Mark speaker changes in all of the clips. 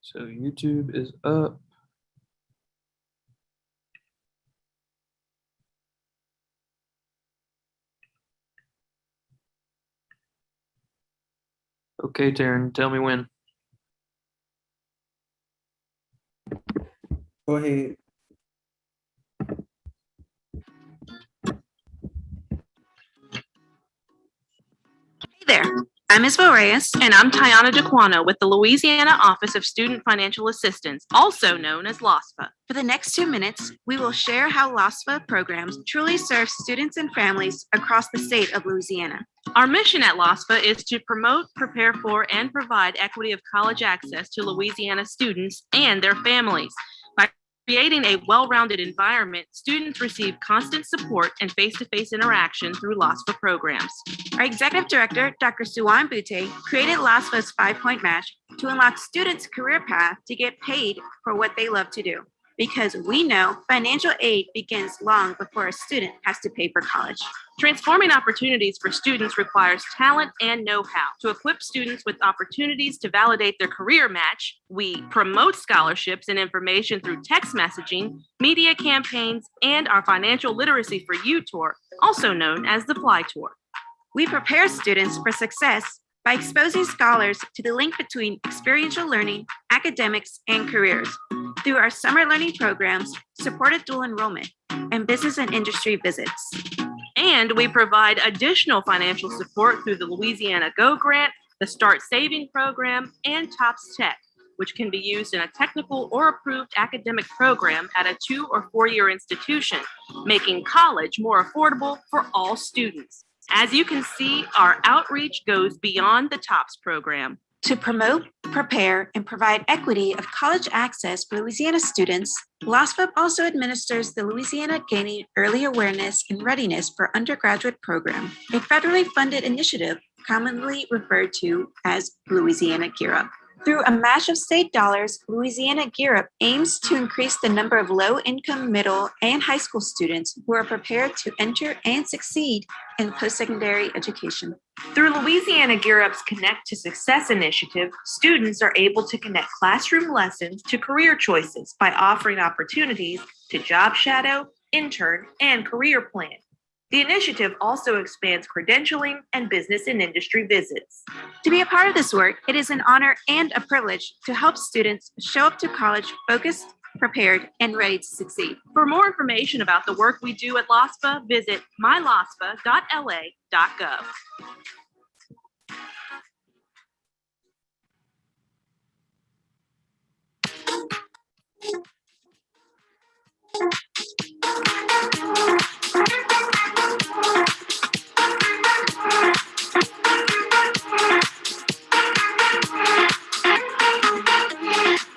Speaker 1: So YouTube is up. Okay, Taryn, tell me when.
Speaker 2: Go ahead.
Speaker 3: Hey there, I'm Isabel Reyes. And I'm Tiana DeQuano with the Louisiana Office of Student Financial Assistance, also known as LOSFA. For the next 2 minutes, we will share how LOSFA programs truly serve students and families across the state of Louisiana. Our mission at LOSFA is to promote, prepare for, and provide equity of college access to Louisiana students and their families. By creating a well-rounded environment, students receive constant support and face-to-face interaction through LOSFA programs. Our executive director, Dr. Suwan Butte, created LOSFA's 5-point match to unlock students' career path to get paid for what they love to do. Because we know financial aid begins long before a student has to pay for college. Transforming opportunities for students requires talent and know-how. To equip students with opportunities to validate their career match, we promote scholarships and information through text messaging, media campaigns, and our Financial Literacy for You tour, also known as the Fly Tour. We prepare students for success by exposing scholars to the link between experiential learning, academics, and careers through our summer learning programs, supported dual enrollment, and business and industry visits. And we provide additional financial support through the Louisiana Go Grant, the Start Saving Program, and TOPS Tech, which can be used in a technical or approved academic program at a 2 or 4-year institution, making college more affordable for all students. As you can see, our outreach goes beyond the TOPS program. To promote, prepare, and provide equity of college access for Louisiana students, LOSFA also administers the Louisiana Gaining Early Awareness and Readiness for Undergraduate Program, a federally funded initiative commonly referred to as Louisiana Gear Up. Through a match of state dollars, Louisiana Gear Up aims to increase the number of low-income middle and high school students who are prepared to enter and succeed in post-secondary education. Through Louisiana Gear Up's Connect to Success initiative, students are able to connect classroom lessons to career choices by offering opportunities to job shadow, intern, and career plan. The initiative also expands credentialing and business and industry visits. To be a part of this work, it is an honor and a privilege to help students show up to college focused, prepared, and ready to succeed. For more information about the work we do at LOSFA, visit mylosfa.la.gov.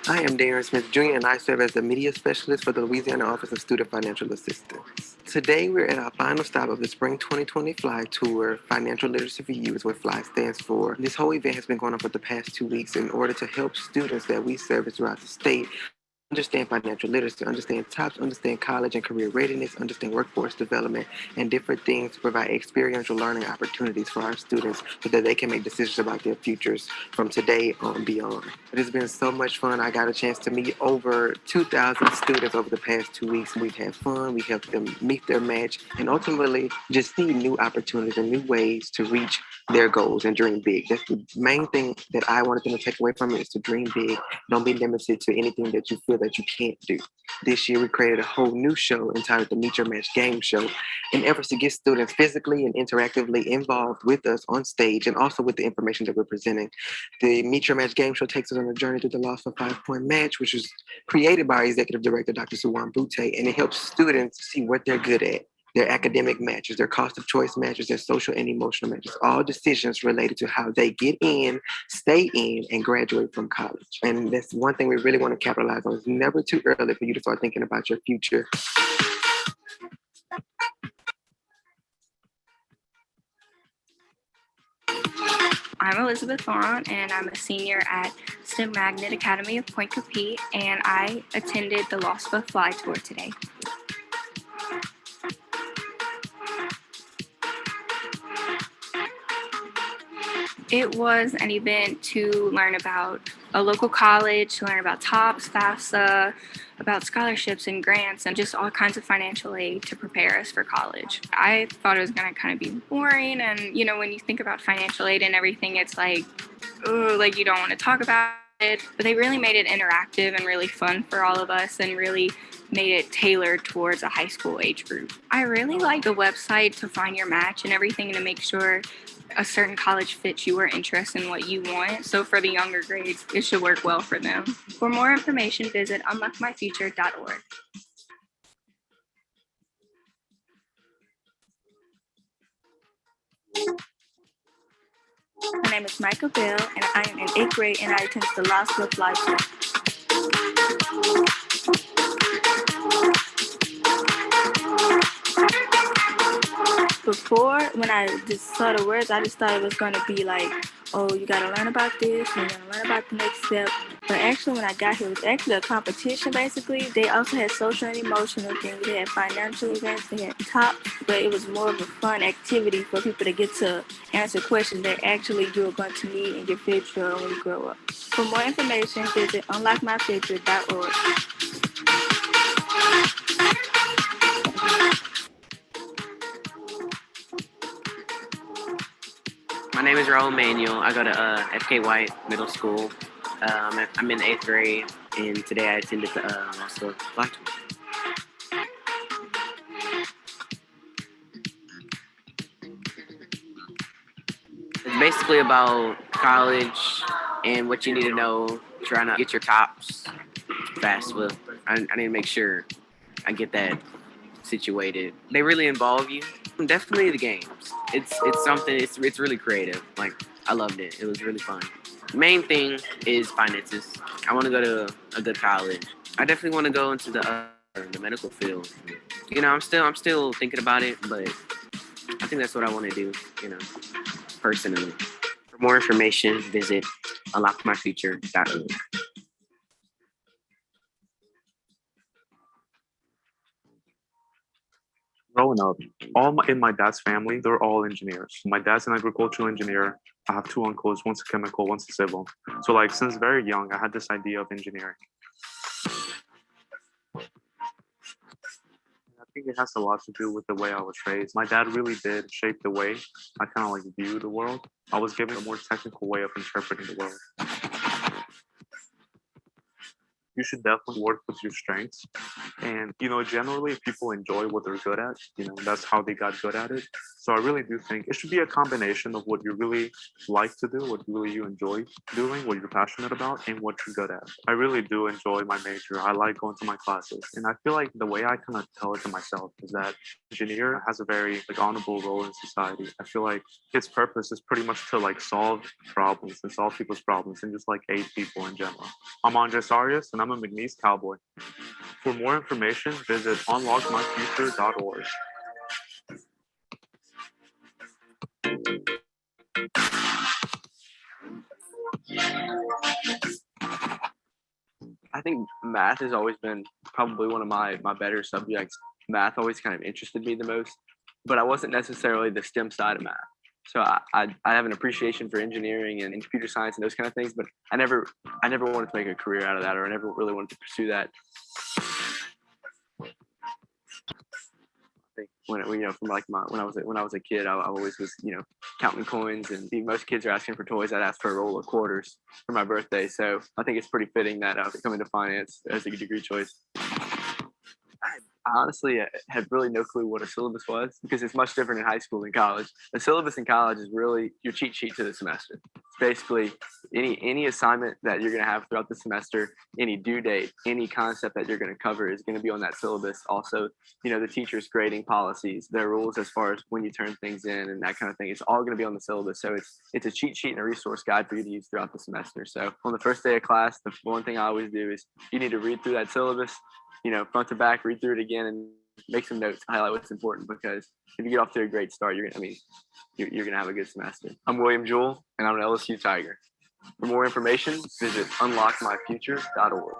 Speaker 4: I am Darren Smith Jr., and I serve as the media specialist for the Louisiana Office of Student Financial Assistance. Today, we're at our final stop of the Spring 2020 Fly Tour. Financial Literacy for You is what FLY stands for. This whole event has been going on for the past 2 weeks in order to help students that we service throughout the state understand financial literacy, understand TOPS, understand college and career readiness, understand workforce development, and different things to provide experiential learning opportunities for our students so that they can make decisions about their futures from today on beyond. It has been so much fun. I got a chance to meet over 2,000 students over the past 2 weeks. We've had fun. We helped them meet their match and ultimately just see new opportunities and new ways to reach their goals and dream big. That's the main thing that I wanted them to take away from it, is to dream big. Don't be limited to anything that you feel that you can't do. This year, we created a whole new show entitled the Meet Your Match Game Show in efforts to get students physically and interactively involved with us on stage and also with the information that we're presenting. The Meet Your Match Game Show takes us on a journey through the LOSFA 5-point match, which was created by our executive director, Dr. Suwan Butte, and it helps students see what they're good at. Their academic matches, their cost of choice matches, their social and emotional matches, all decisions related to how they get in, stay in, and graduate from college. And that's one thing we really want to capitalize on. It's never too early for you to start thinking about your future.
Speaker 5: I'm Elizabeth Vaughn, and I'm a senior at STEM Magnet Academy of Point Coupee, and I attended the LOSFA Fly Tour today. It was an event to learn about a local college, to learn about TOPS, FAFSA, about scholarships and grants, and just all kinds of financial aid to prepare us for college. I thought it was going to kind of be boring. And, when you think about financial aid and everything, it's like, oh, like you don't want to talk about it. But they really made it interactive and really fun for all of us and really made it tailored towards a high school age group. I really like the website to find your match and everything and to make sure a certain college fits your interest in what you want. So for the younger grades, it should work well for them. For more information, visit unlockmyfuture.org. My name is Michael Bell, and I am in 8th grade, and I attend the LOSFA Fly Tour. Before, when I just saw the words, I just thought it was going to be like, oh, you got to learn about this, and you got to learn about the next step. But actually, when I got here, it was actually a competition, basically. They also had social and emotional things. They had financial events. They had tops, but it was more of a fun activity for people to get to answer questions that actually you're going to need in your future when you grow up. For more information, visit unlockmyfuture.org.
Speaker 2: My name is Raul Manuel. I go to FK White Middle School. I'm in 8th grade, and today I attended the LOSFA Fly Tour. It's basically about college and what you need to know, trying to get your tops fast. I need to make sure I get that situated. They really involve you. Definitely the games. It's something. It's really creative. Like, I loved it. It was really fun. The main thing is finances. I want to go to a good college. I definitely want to go into the medical field. I'm still thinking about it, but I think that's what I want to do. Personally. For more information, visit unlockmyfuture.org.
Speaker 6: Growing up, in my dad's family, they're all engineers. My dad's an agricultural engineer. I have two uncles, one's a chemical, one's a civil. So like since very young, I had this idea of engineering. I think it has a lot to do with the way I was raised. My dad really did shape the way I kind of like view the world. I was given a more technical way of interpreting the world. You should definitely work with your strengths. And, generally people enjoy what they're good at. That's how they got good at it. So I really do think it should be a combination of what you really like to do, what really you enjoy doing, what you're passionate about, and what you're good at. I really do enjoy my major. I like going to my classes. And I feel like the way I kind of tell it to myself is that engineer has a very honorable role in society. I feel like its purpose is pretty much to solve problems and solve people's problems and just aid people in general. I'm Andres Arias, and I'm a McNeese Cowboy. For more information, visit unlockmyfuture.org.
Speaker 7: I think math has always been probably one of my better subjects. Math always kind of interested me the most, but I wasn't necessarily the STEM side of math. So I have an appreciation for engineering and computer science and those kind of things, but I never wanted to make a career out of that, or I never really wanted to pursue that. I think when I was a kid, I always was counting coins, and most kids are asking for toys. I'd ask for a roll of quarters for my birthday. So I think it's pretty fitting that I come into finance as a degree choice. I honestly had really no clue what a syllabus was, because it's much different in high school than college. A syllabus in college is really your cheat sheet to the semester. It's basically any assignment that you're going to have throughout the semester, any due date, any concept that you're going to cover is going to be on that syllabus. Also, the teacher's grading policies, their rules as far as when you turn things in and that kind of thing. It's all going to be on the syllabus. So it's a cheat sheet and a resource guide for you to use throughout the semester. So on the first day of class, the one thing I always do is you need to read through that syllabus, front to back, read through it again, and make some notes, highlight what's important, because if you get off to a great start, you're gonna have a good semester. I'm William Jewell, and I'm an LSU Tiger. For more information, visit unlockmyfuture.org.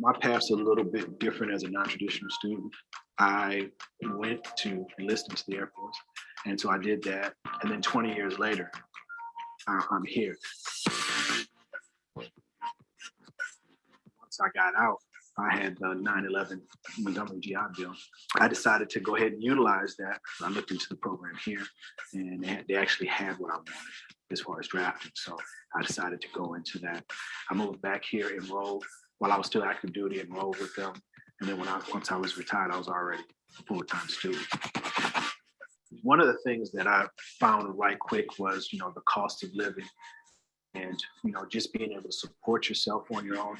Speaker 8: My path's a little bit different as a non-traditional student. I went to enlist into the Air Force, and so I did that. And then 20 years later, I'm here. Once I got out, I had the 9/11 Montgomery GI Bill. I decided to go ahead and utilize that. I looked into the program here, and they actually had what I wanted as far as drafting. So I decided to go into that. I moved back here, enrolled while I was still active duty, enrolled with them. And then once I was retired, I was already a full-time student. One of the things that I found right quick was, the cost of living, and just being able to support yourself on your own.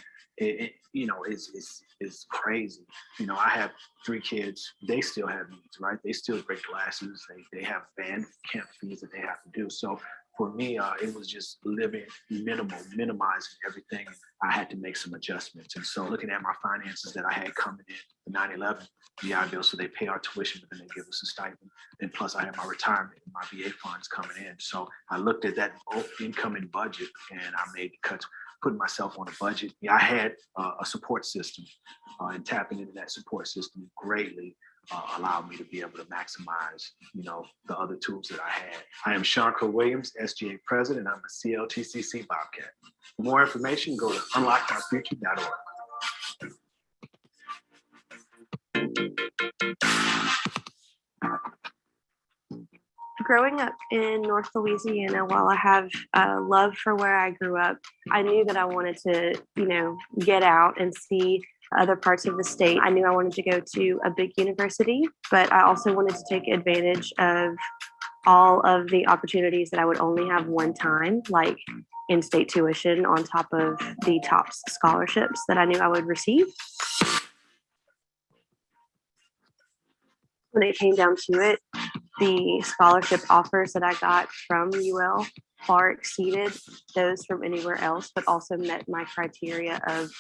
Speaker 8: Is crazy. I have 3 kids. They still have needs, right? They still break glasses. They have band camp fees that they have to do. So for me, it was just living minimizing everything. I had to make some adjustments. And so looking at my finances that I had coming in, the 9/11 GI Bill, so they pay our tuition, but then they give us a stipend. And plus I have my retirement and my VA funds coming in. So I looked at that incoming budget and I made cuts, putting myself on a budget. I had a support system, and tapping into that support system greatly allowed me to be able to maximize, the other tools that I had. I am Sean Williams, SGA President. I'm a CLTCC Bobcat. For more information, go to unlockmyfuture.org.
Speaker 9: Growing up in North Louisiana, while I have a love for where I grew up, I knew that I wanted to, get out and see other parts of the state. I knew I wanted to go to a big university, but I also wanted to take advantage of all of the opportunities that I would only have one time, like in-state tuition on top of the TOPS scholarships that I knew I would receive. When it came down to it, the scholarship offers that I got from UL far exceeded those from anywhere else, but also met my criteria of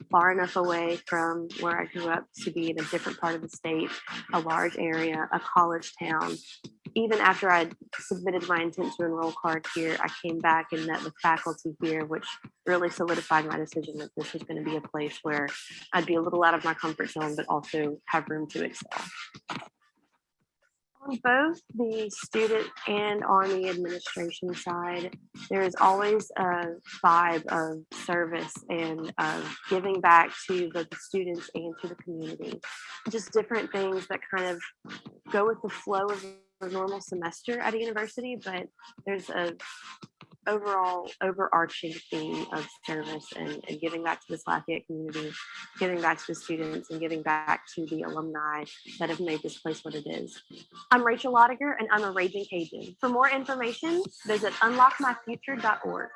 Speaker 9: far enough away from where I grew up to be in a different part of the state, a large area, a college town. Even after I submitted my intent to enroll card here, I came back and met with faculty here, which really solidified my decision that this was going to be a place where I'd be a little out of my comfort zone, but also have room to excel. On both the student and on the administration side, there is always a vibe of service and of giving back to both the students and to the community. Just different things that kind of go with the flow of a normal semester at a university, but there's a overarching theme of service and giving back to this Lafayette community, giving back to the students, and giving back to the alumni that have made this place what it is. I'm Rachel Lottiger, and I'm a Raging Cajun. For more information, visit unlockmyfuture.org.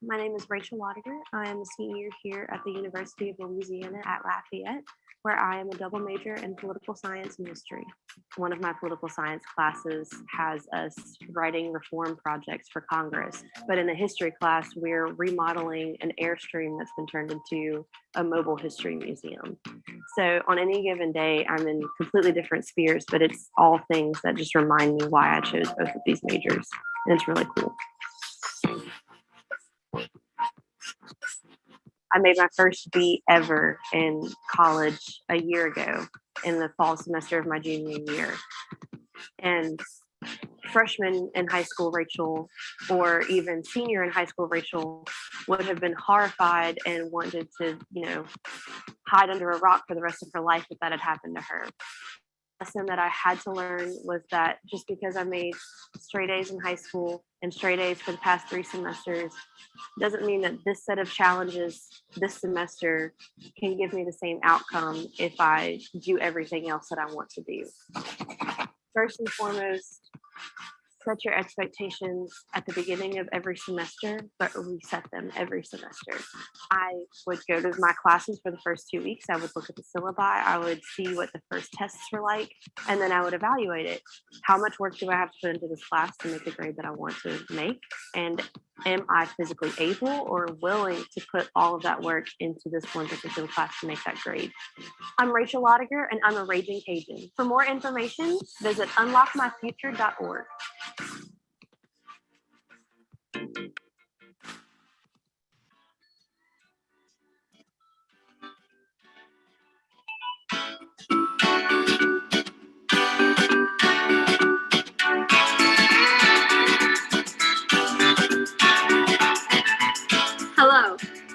Speaker 9: My name is Rachel Lottiger. I am a senior here at the University of Louisiana at Lafayette, where I am a double major in political science and history. One of my political science classes has us writing reform projects for Congress, but in the history class, we're remodeling an Airstream that's been turned into a mobile history museum. So on any given day, I'm in completely different spheres, but it's all things that just remind me why I chose both of these majors, and it's really cool. I made my first beat ever in college a year ago in the fall semester of my junior year. And freshman in high school Rachel, or even senior in high school Rachel, would have been horrified and wanted to, hide under a rock for the rest of her life if that had happened to her. Lesson that I had to learn was that just because I made straight A's in high school and straight A's for the past 3 semesters doesn't mean that this set of challenges this semester can give me the same outcome if I do everything else that I want to do. First and foremost, set your expectations at the beginning of every semester, but reset them every semester. I would go to my classes for the first 2 weeks. I would look at the syllabi. I would see what the first tests were like, and then I would evaluate it. How much work do I have to put into this class to make the grade that I want to make? And am I physically able or willing to put all of that work into this one particular class to make that grade? I'm Rachel Lottiger, and I'm a Raging Cajun. For more information, visit unlockmyfuture.org.
Speaker 10: Hello,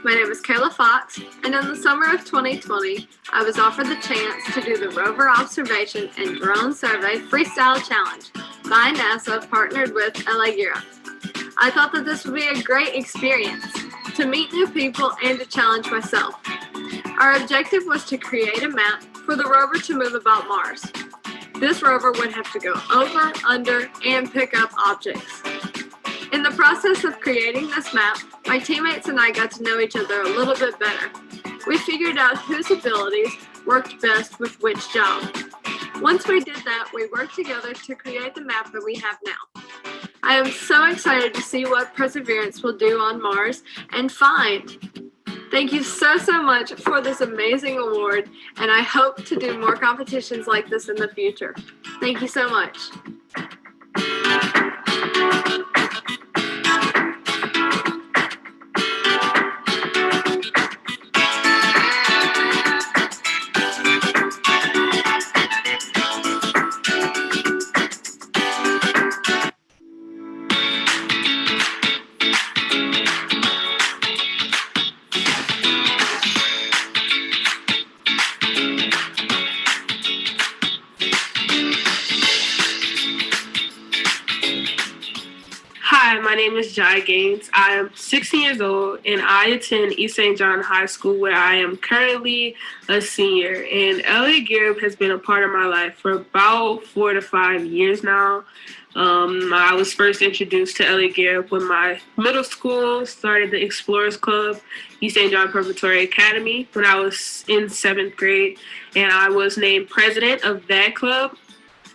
Speaker 10: my name is Kayla Fox, and in the summer of 2020, I was offered the chance to do the Rover Observation and Drone Survey Freestyle Challenge by NASA, partnered with LA Gear. I thought that this would be a great experience to meet new people and to challenge myself. Our objective was to create a map for the rover to move about Mars. This rover would have to go over, under, and pick up objects. In the process of creating this map, my teammates and I got to know each other a little bit better. We figured out whose abilities worked best with which job. Once we did that, we worked together to create the map that we have now. I am so excited to see what Perseverance will do on Mars and find. Thank you so much for this amazing award, and I hope to do more competitions like this in the future. Thank you so much.
Speaker 11: Hi, my name is Jai Gaines. I am 16 years old and I attend East St. John High School, where I am currently a senior. And LA Gear has been a part of my life for about 4 to 5 years now. I was first introduced to LA Gear when my middle school started the Explorers Club, East St. John Preparatory Academy, when I was in 7th grade. And I was named president of that club.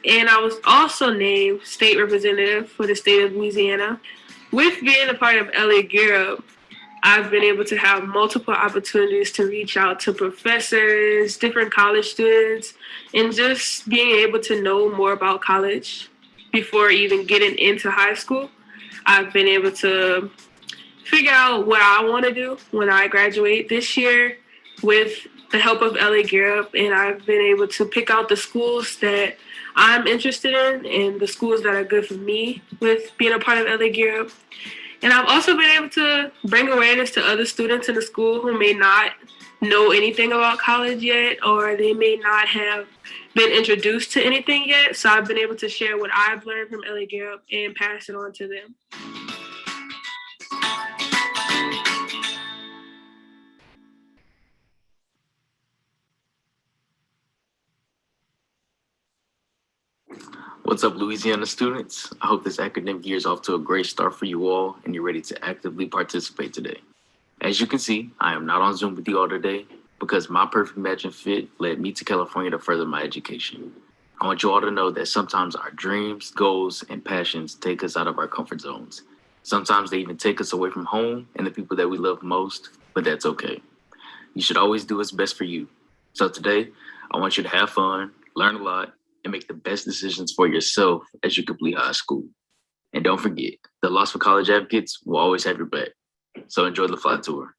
Speaker 11: And I was also named state representative for the state of Louisiana. With being a part of LA Gear Up, I've been able to have multiple opportunities to reach out to professors, different college students, and just being able to know more about college before even getting into high school. I've been able to figure out what I want to do when I graduate this year with the help of LA Gear Up, and I've been able to pick out the schools that I'm interested in and the schools that are good for me with being a part of LA Gear Up. And I've also been able to bring awareness to other students in the school who may not know anything about college yet, or they may not have been introduced to anything yet. So I've been able to share what I've learned from LA Gear Up and pass it on to them.
Speaker 12: What's up, Louisiana students? I hope this academic year is off to a great start for you all and you're ready to actively participate today. As you can see, I am not on Zoom with you all today because my perfect match and fit led me to California to further my education. I want you all to know that sometimes our dreams, goals, and passions take us out of our comfort zones. Sometimes they even take us away from home and the people that we love most, but that's okay. You should always do what's best for you. So today, I want you to have fun, learn a lot, and make the best decisions for yourself as you complete high school. And don't forget, the LOSFA College Advocates will always have your back. So enjoy the fly tour.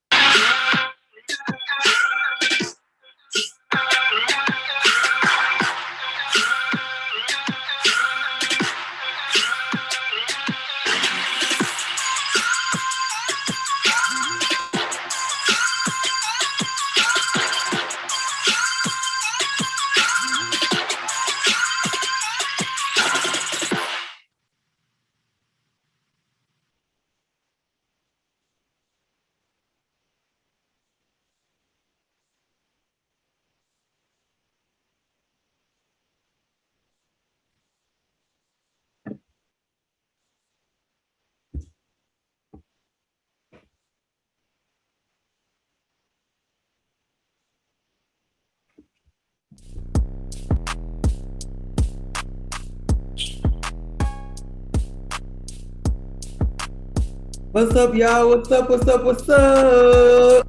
Speaker 13: What's up, y'all? What's up? What's up? What's up?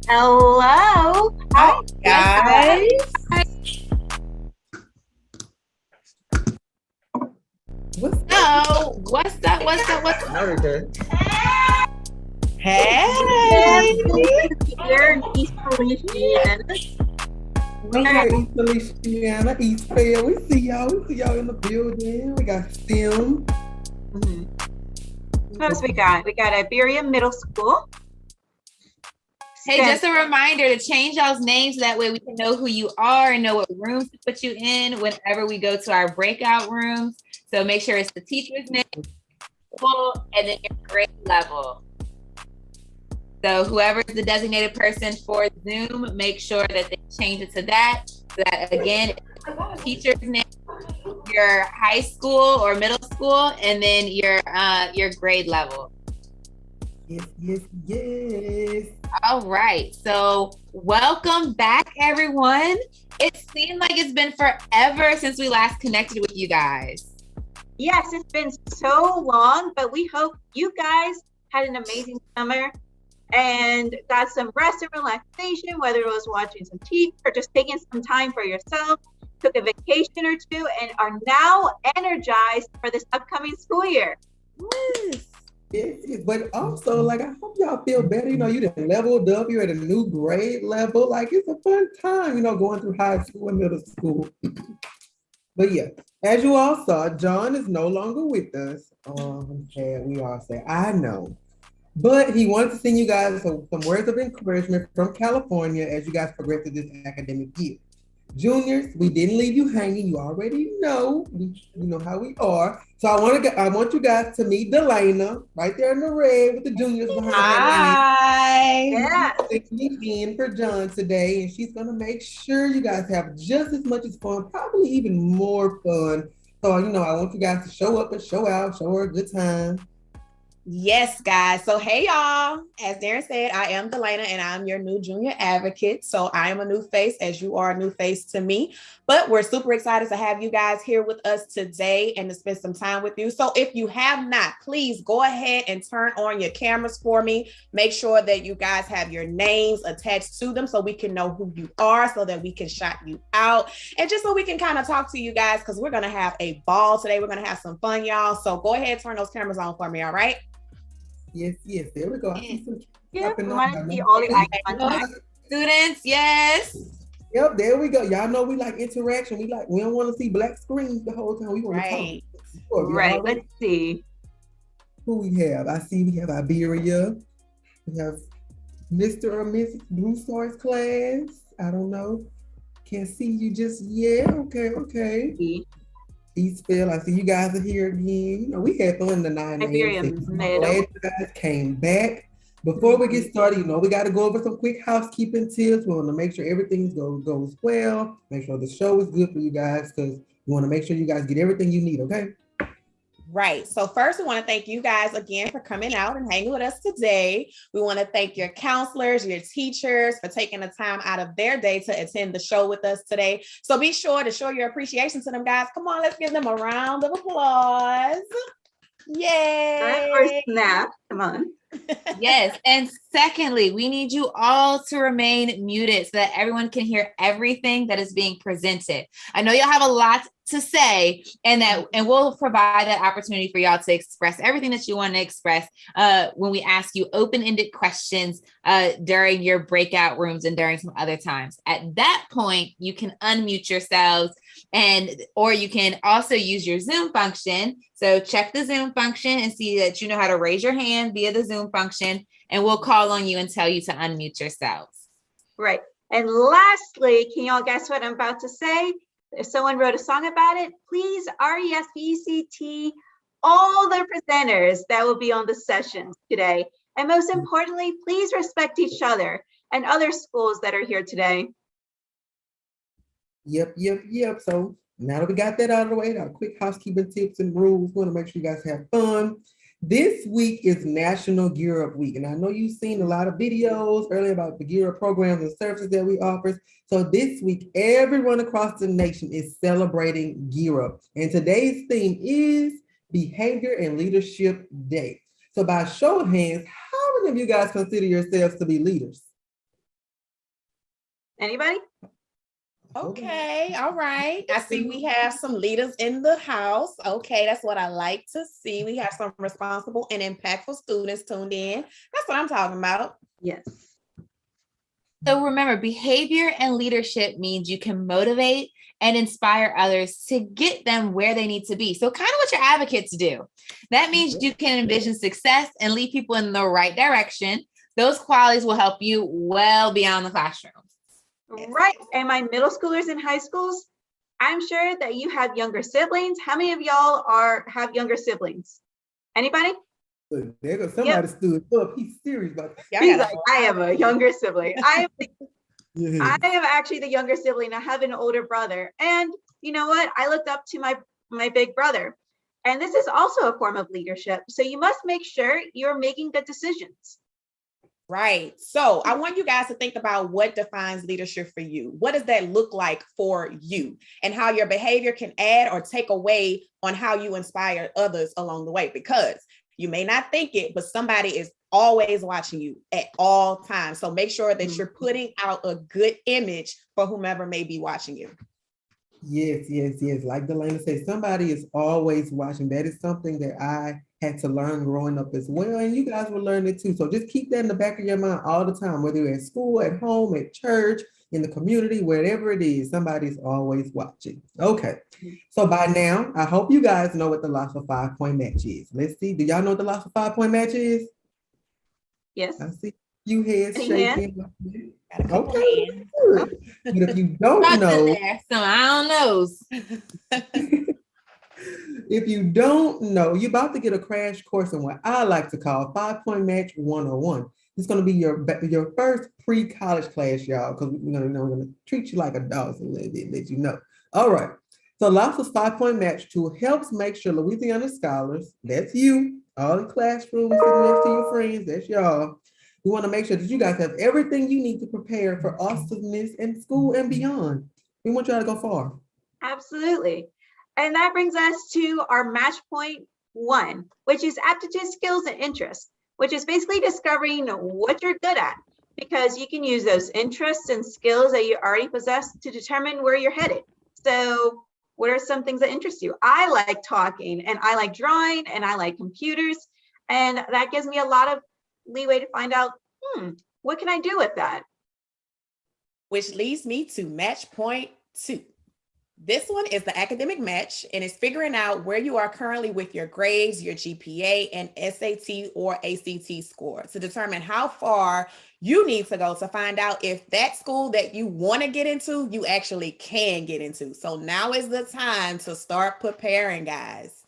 Speaker 14: Hello. Hi,
Speaker 13: guys. What's up?
Speaker 14: Hello. What's up? What's up? What's up?
Speaker 13: Okay.
Speaker 14: Hey.
Speaker 3: Here in East Louisiana.
Speaker 13: We here in East Louisiana, East Fair. We see y'all. We see y'all in the building. We got STEM.
Speaker 3: What else we got? We got Iberia Middle School.
Speaker 14: Hey, just a reminder to change y'all's names so that way we can know who you are and know what rooms to put you in whenever we go to our breakout rooms. So make sure it's the teacher's name, and then your grade level. So whoever is the designated person for Zoom, make sure that they change it to that. So that again, teacher's name, your high school or middle school, and then your grade level.
Speaker 13: Yes.
Speaker 14: All right. So welcome back, everyone. It seemed like it's been forever since we last connected with you guys.
Speaker 3: Yes, it's been so long, but we hope you guys had an amazing summer and got some rest and relaxation, whether it was watching some TV or just taking some time for yourself, took a vacation or two, and are now energized for this upcoming school year.
Speaker 13: Yes, but also, like, I hope y'all feel better. You know, you done leveled up, you're at a new grade level. Like, it's a fun time, you know, going through high school and middle school. But yeah, as you all saw, John is no longer with us. I'm sad, we all say, I know. But he wanted to send you guys some words of encouragement from California as you guys progress through this academic year. Juniors, we didn't leave you hanging. You already know. You know how we are. So I want you guys to meet Delana right there in the red with the juniors behind
Speaker 14: Hi.
Speaker 3: Yeah.
Speaker 13: In for John today, and she's gonna make sure you guys have just as much as fun, probably even more fun. So you know, I want you guys to show up and show out, show her a good time.
Speaker 14: Yes, guys. So, hey, y'all. As Darren said, I am Delana and I'm your new junior advocate. So I am a new face as you are a new face to me, but we're super excited to have you guys here with us today and to spend some time with you. So if you have not, please go ahead and turn on your cameras for me. Make sure that you guys have your names attached to them so we can know who you are, so that we can shout you out, and just so we can kind of talk to you guys, because we're going to have a ball today. We're going to have some fun, y'all. So go ahead and turn those cameras on for me. All right.
Speaker 13: Yes, there we go. I see some
Speaker 14: students, yes.
Speaker 13: Yep, there we go. Y'all know we like interaction. We don't want to see black screens the whole time. We want to talk.
Speaker 3: Right. Let's see
Speaker 13: who we have. I see we have Iberia. We have Mr. or Mrs. Blue Stars class. I don't know. Can't see you just yet. Okay. Eastville, I see you guys are here again. You know, we had fun in the 9 a.m. I'm glad you guys came back. Before we get started, you know, we got to go over some quick housekeeping tips. We want to make sure everything goes well. Make sure the show is good for you guys, because we want to make sure you guys get everything you need, okay?
Speaker 14: Right. So first, we want to thank you guys again for coming out and hanging with us today. We want to thank your counselors, your teachers for taking the time out of their day to attend the show with us today. So be sure to show your appreciation to them, guys. Come on, let's give them a round of applause. Yay.
Speaker 3: First snap. Come on.
Speaker 14: Yes. And secondly, we need you all to remain muted so that everyone can hear everything that is being presented. I know y'all have a lot to say, and we'll provide that opportunity for y'all to express everything that you want to express when we ask you open-ended questions during your breakout rooms and during some other times. At that point, you can unmute yourselves, or you can also use your Zoom function. So check the Zoom function and see that you know how to raise your hand via the Zoom function, and we'll call on you and tell you to unmute yourselves.
Speaker 3: Right. And lastly, can y'all guess what I'm about to say? If someone wrote a song about it, please RESPCT all the presenters that will be on the sessions today. And most importantly, please respect each other and other schools that are here today.
Speaker 13: Yep. So now that we got that out of the way, our quick housekeeping tips and rules, we want to make sure you guys have fun. This week is National Gear Up Week, and I know you've seen a lot of videos earlier about the Gear Up programs and services that we offer. So this week, everyone across the nation is celebrating Gear Up, and today's theme is Behavior and Leadership Day. So by show of hands, how many of you guys consider yourselves to be leaders?
Speaker 3: Anybody?
Speaker 15: Okay, all right. I see we have some leaders in the house. Okay, that's what I like to see. We have some responsible and impactful students tuned in. That's what I'm talking about.
Speaker 10: Yes.
Speaker 14: So remember, behavior and leadership means you can motivate and inspire others to get them where they need to be. So kind of what your advocates do. That means you can envision success and lead people in the right direction. Those qualities will help you well beyond the classroom.
Speaker 16: Right. And my middle schoolers and high schools, I'm sure that you have younger siblings. How many of y'all have younger siblings? Anybody?
Speaker 13: Look, there goes somebody stood up. He's serious about that.
Speaker 16: He's like, I have a younger sibling. I
Speaker 13: Yeah.
Speaker 16: am actually the younger sibling. I have an older brother. And you know what? I looked up to my big brother. And this is also a form of leadership. So you must make sure you're making good decisions.
Speaker 15: Right. So I want you guys to think about what defines leadership for you. What does that look like for you, and how your behavior can add or take away on how you inspire others along the way? Because you may not think it, but somebody is always watching you at all times. So make sure that you're putting out a good image for whomever may be watching you.
Speaker 13: Yes. Like Delana said, somebody is always watching. That is something that I had to learn growing up as well. And you guys will learn it too. So just keep that in the back of your mind all the time, whether you're at school, at home, at church, in the community, wherever it is, somebody's always watching. Okay. So by now, I hope you guys know what the LOSFA 5-point match is. Let's see. Do y'all know what the LOSFA 5-point match is?
Speaker 16: Yes.
Speaker 13: I see you heads
Speaker 16: Any
Speaker 13: shaking. Okay. Good. But if you don't know,
Speaker 14: There, so I don't know.
Speaker 13: if you don't know, you're about to get a crash course in what I like to call 5-point match 101. It's going to be your first pre-college class, y'all, because we're going to treat you like a dog a little bit, let you know. All right. So LOSFA's 5-point match tool helps make sure Louisiana scholars, that's you, all the classrooms sitting next to your friends, that's y'all. We want to make sure that you guys have everything you need to prepare for awesomeness in school and beyond. We want y'all to go far.
Speaker 16: Absolutely. And that brings us to our match point 1, which is aptitude, skills, and interests, which is basically discovering what you're good at, because you can use those interests and skills that you already possess to determine where you're headed. So what are some things that interest you? I like talking, and I like drawing, and I like computers. And that gives me a lot of leeway to find out, what can I do with that?
Speaker 15: Which leads me to match point 2. This one is the academic match, and it's figuring out where you are currently with your grades, your GPA, and SAT or ACT score to determine how far you need to go to find out if that school that you want to get into, you actually can get into. So now is the time to start preparing, guys.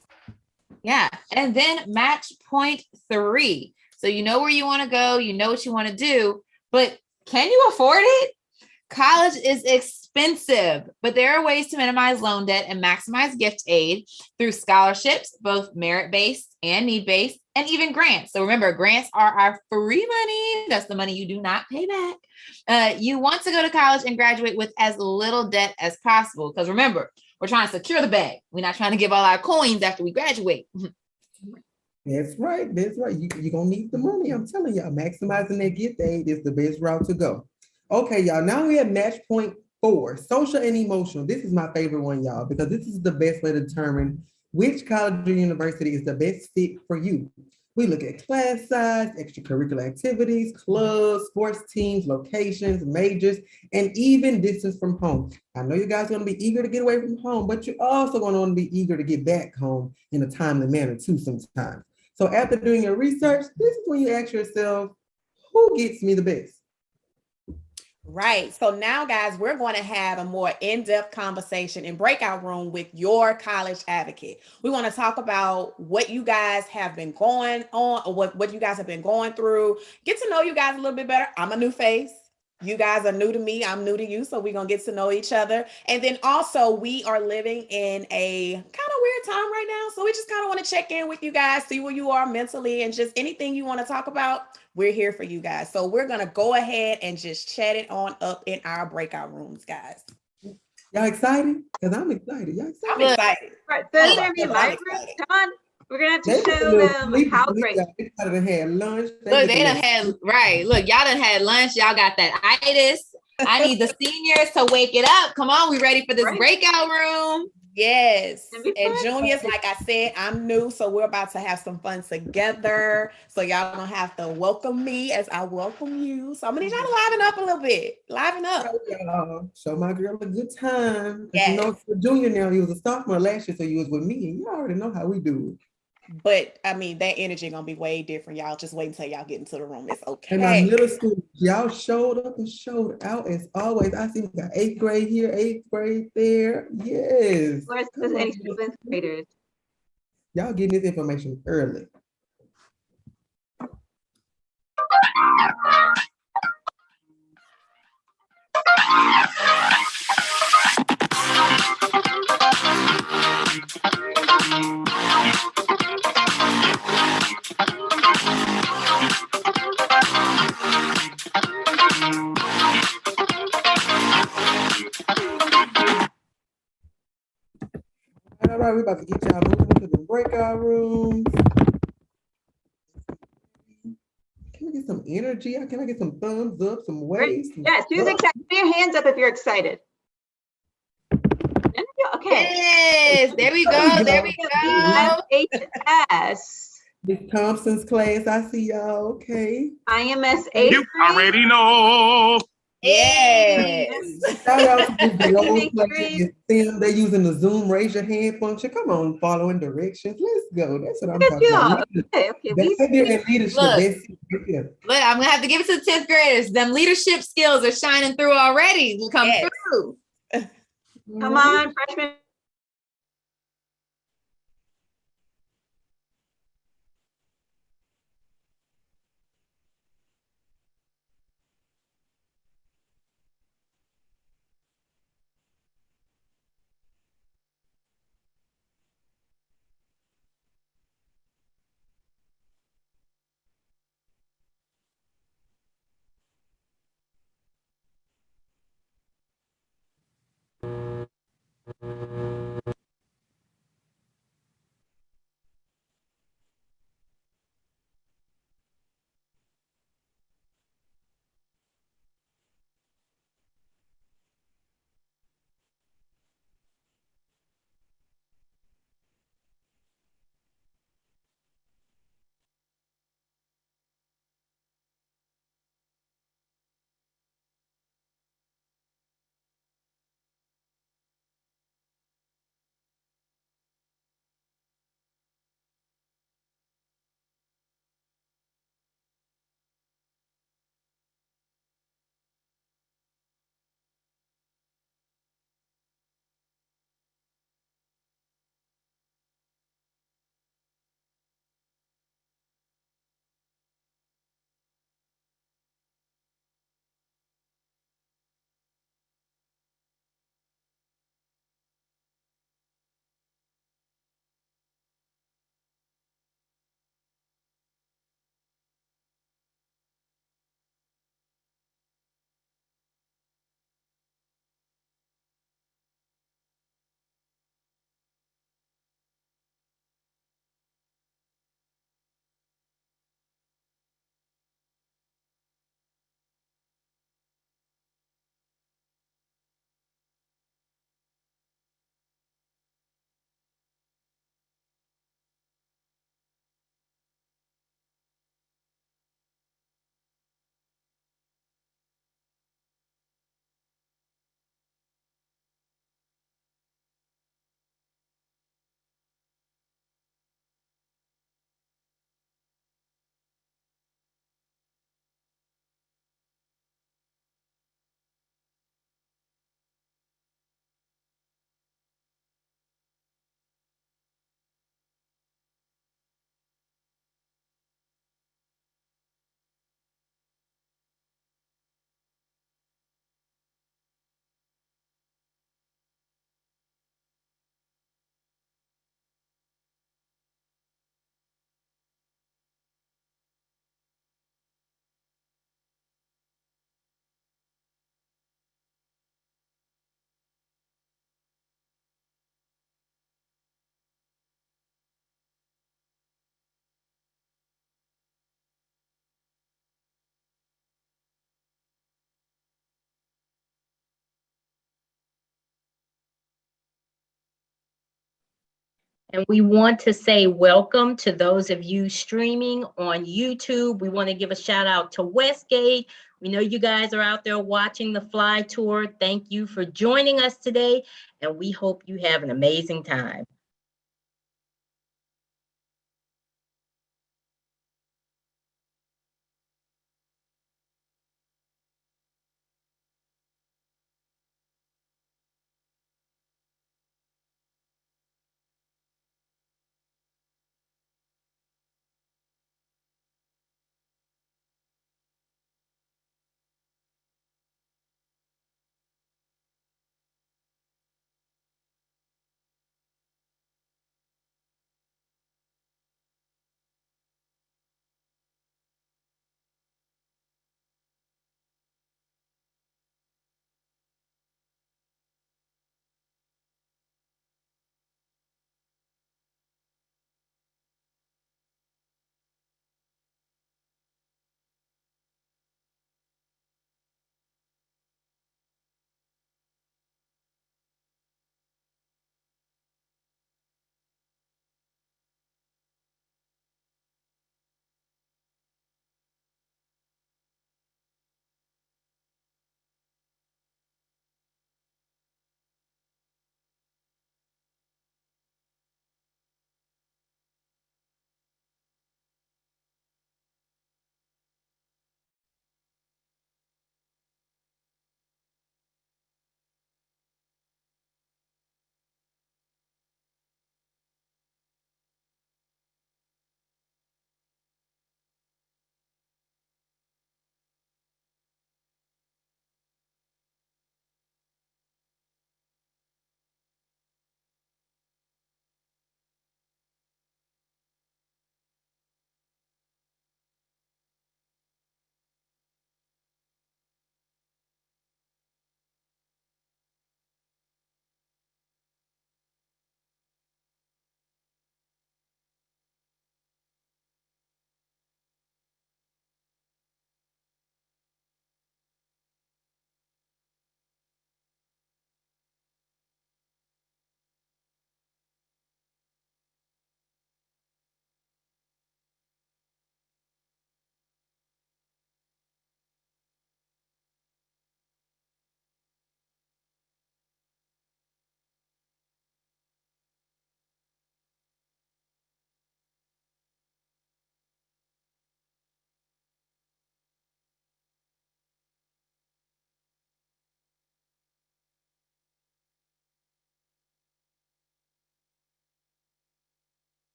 Speaker 14: Yeah. And then match point 3. So you know where you want to go, you know what you want to do, but can you afford it? College is expensive, but there are ways to minimize loan debt and maximize gift aid through scholarships, both merit-based and need-based, and even grants. So remember, grants are our free money. That's the money you do not pay back. You want to go to college and graduate with as little debt as possible, because remember, we're trying to secure the bag. We're not trying to give all our coins after we graduate.
Speaker 13: That's right. You're going to need the money. I'm telling y'all, maximizing that gift aid is the best route to go. Okay, y'all, now we have match point 4, social and emotional. This is my favorite one, y'all, because this is the best way to determine which college or university is the best fit for you. We look at class size, extracurricular activities, clubs, sports teams, locations, majors, and even distance from home. I know you guys are going to be eager to get away from home, but you're also going to want to be eager to get back home in a timely manner too sometimes. So after doing your research, this is when you ask yourself, who gets me the best?
Speaker 15: Right. So now, guys, we're going to have a more in-depth conversation in breakout room with your college advocate. We want to talk about what you guys have been going on, or what you guys have been going through. Get to know you guys a little bit better. I'm a new face. You guys are new to me. I'm new to you. So we're going to get to know each other. And then also we are living in a kind of weird time right now. So we just kind of want to check in with you guys, see where you are mentally, and just anything you want to talk about. We're here for you guys. So we're going to go ahead and just chat it on up in our breakout rooms, guys.
Speaker 13: Y'all excited? Because I'm excited. Y'all excited?
Speaker 15: I'm excited.
Speaker 16: Right, those are in my room. Come on. We're going to have to show them how great.
Speaker 13: They done had lunch.
Speaker 14: Look, they done had, right. Look, y'all done had lunch. Y'all got that itis. I need the seniors to wake it up. Come on, we ready for this
Speaker 16: Right.
Speaker 14: breakout room?
Speaker 15: Yes.
Speaker 16: It'd be
Speaker 15: And
Speaker 16: fun.
Speaker 15: juniors, like I said, I'm new, so we're about to have some fun together. So y'all gonna have to welcome me as I welcome you. So I'm gonna need y'all to liven up a little bit. Liven up.
Speaker 13: Show my girl a good time. 'Cause
Speaker 15: Yes.
Speaker 13: You know, for junior now, you was a sophomore last year, so you was with me, and you already know how we do it.
Speaker 15: But I mean, that energy gonna be way different. Y'all just wait until y'all get into the room. It's
Speaker 13: And my
Speaker 15: okay.
Speaker 13: middle school, y'all showed up and showed out as always. I see we got 8th grade here, 8th grade there. Yes.
Speaker 16: Where's
Speaker 13: Come
Speaker 16: any
Speaker 13: on.
Speaker 16: 7th graders?
Speaker 13: Y'all getting this information early. All right, we're about to get y'all moving into the breakout rooms. Can I get some energy? Can I get some thumbs up, some waves?
Speaker 16: Yes, who's excited? Put your hands up if you're excited. Okay.
Speaker 14: Yes, there we go. There we go.
Speaker 16: BSHS.
Speaker 13: Miss Thompson's class, I see y'all. Okay.
Speaker 16: IMS
Speaker 6: You already know.
Speaker 14: Yes.
Speaker 13: Shout out to the below playing them. They using the Zoom raise your hand function. Come on, following directions. Let's go. That's what I'm
Speaker 16: Look at
Speaker 13: talking
Speaker 16: y'all.
Speaker 13: about.
Speaker 16: Okay,
Speaker 13: Behavior and leadership.
Speaker 14: Look.
Speaker 13: That's it right there.
Speaker 14: Look, I'm gonna have to give it to the 10th graders. Them leadership skills are shining through already. Come
Speaker 15: Yes.
Speaker 14: through.
Speaker 16: Come on, freshmen.
Speaker 17: And we want to say welcome to those of you streaming on YouTube. We want to give a shout out to Westgate. We know you guys are out there watching the Fly Tour. Thank you for joining us today, and we hope you have an amazing time.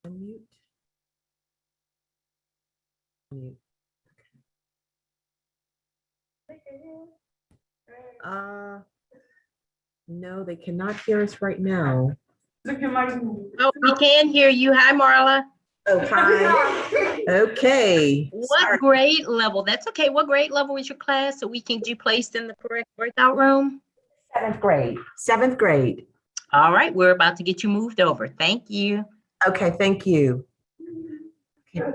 Speaker 15: Unmute. Mute. No, they cannot hear us right now.
Speaker 17: Oh, we can hear you. Hi, Marla.
Speaker 15: Oh, hi. Okay.
Speaker 17: What grade level? That's okay. What grade level is your class so we can get you placed in the correct breakout room?
Speaker 15: Seventh grade. Seventh grade.
Speaker 17: All right, we're about to get you moved over. Thank you.
Speaker 15: Okay, thank you. Okay.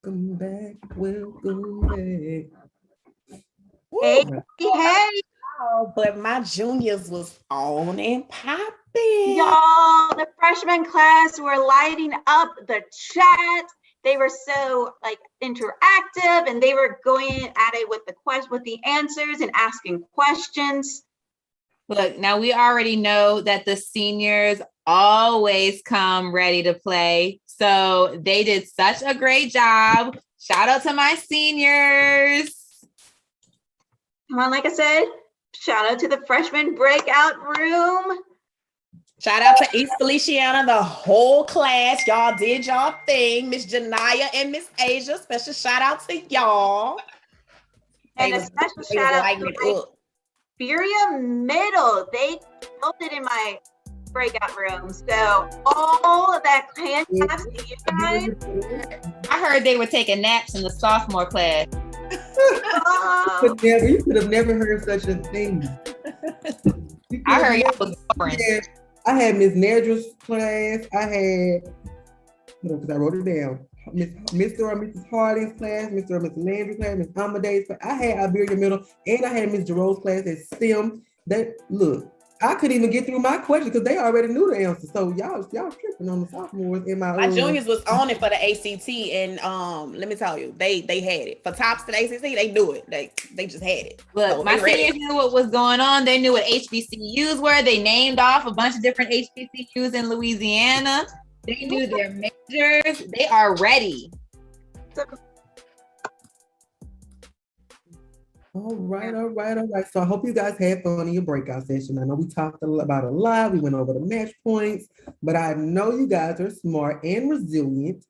Speaker 13: Welcome back. Welcome back.
Speaker 15: Hey,
Speaker 13: Right.
Speaker 15: hey. Oh, but my juniors was on and popping.
Speaker 16: Y'all, the freshman class were lighting up the chat. They were so like interactive, and they were going at it with the answers and asking questions.
Speaker 14: Look, now we already know that the seniors always come ready to play. So they did such a great job. Shout out to my seniors.
Speaker 16: Come on, like I said, shout out to the freshman breakout room.
Speaker 15: Shout out to East Feliciana, the whole class. Y'all did y'all thing. Miss Janaya and Miss Asia, special shout out to y'all.
Speaker 16: And a special shout out to Liberia Middle. They killed it in my breakout room. So all of that hand claps to you guys.
Speaker 14: I heard they were taking naps in the sophomore class.
Speaker 13: You could have never heard such a thing.
Speaker 14: I heard y'all was boring.
Speaker 13: I had Miss Nedra's class. I had, because I wrote it down. Mr. or Mrs. Harding's class, Mr. or Mrs. Landry's class, Miss Amadeus class. I had Iberia Middle, and I had Miss Jerome's class at STEM. I couldn't even get through my question because they already knew the answer. So y'all tripping on the sophomores in my
Speaker 15: juniors was on it for the ACT, and let me tell you, they had it for tops to the ACT. They knew it. They just had it.
Speaker 14: Look,
Speaker 15: so
Speaker 14: my seniors knew what was going on. They knew what HBCUs were. They named off a bunch of different HBCUs in Louisiana. They knew their majors. They are ready.
Speaker 13: All right. So I hope you guys had fun in your breakout session. I know we talked about a lot. We went over the match points, but I know you guys are smart and resilient,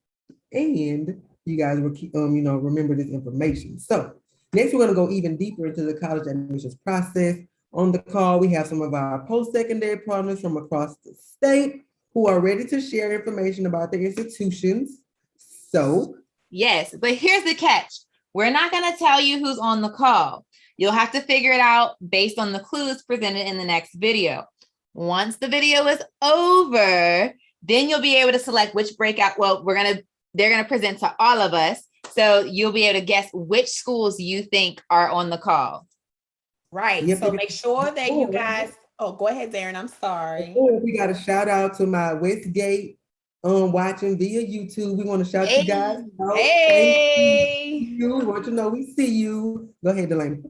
Speaker 13: and you guys will keep, remember this information. So next, we're going to go even deeper into the college admissions process. On the call, we have some of our post-secondary partners from across the state who are ready to share information about their institutions. So
Speaker 14: yes, but here's the catch. We're not going to tell you who's on the call. You'll have to figure it out based on the clues presented in the next video. Once the video is over, then you'll be able to select which breakout. Well, they're going to present to all of us. So you'll be able to guess which schools you think are on the call.
Speaker 15: Right.
Speaker 13: Yep.
Speaker 15: So make sure that you guys, go ahead, Darren. I'm sorry.
Speaker 13: We got a shout out to my Westgate watching via YouTube. We want to shout you guys out.
Speaker 15: Hey.
Speaker 13: We want you to know we see you. Go ahead, Delaney.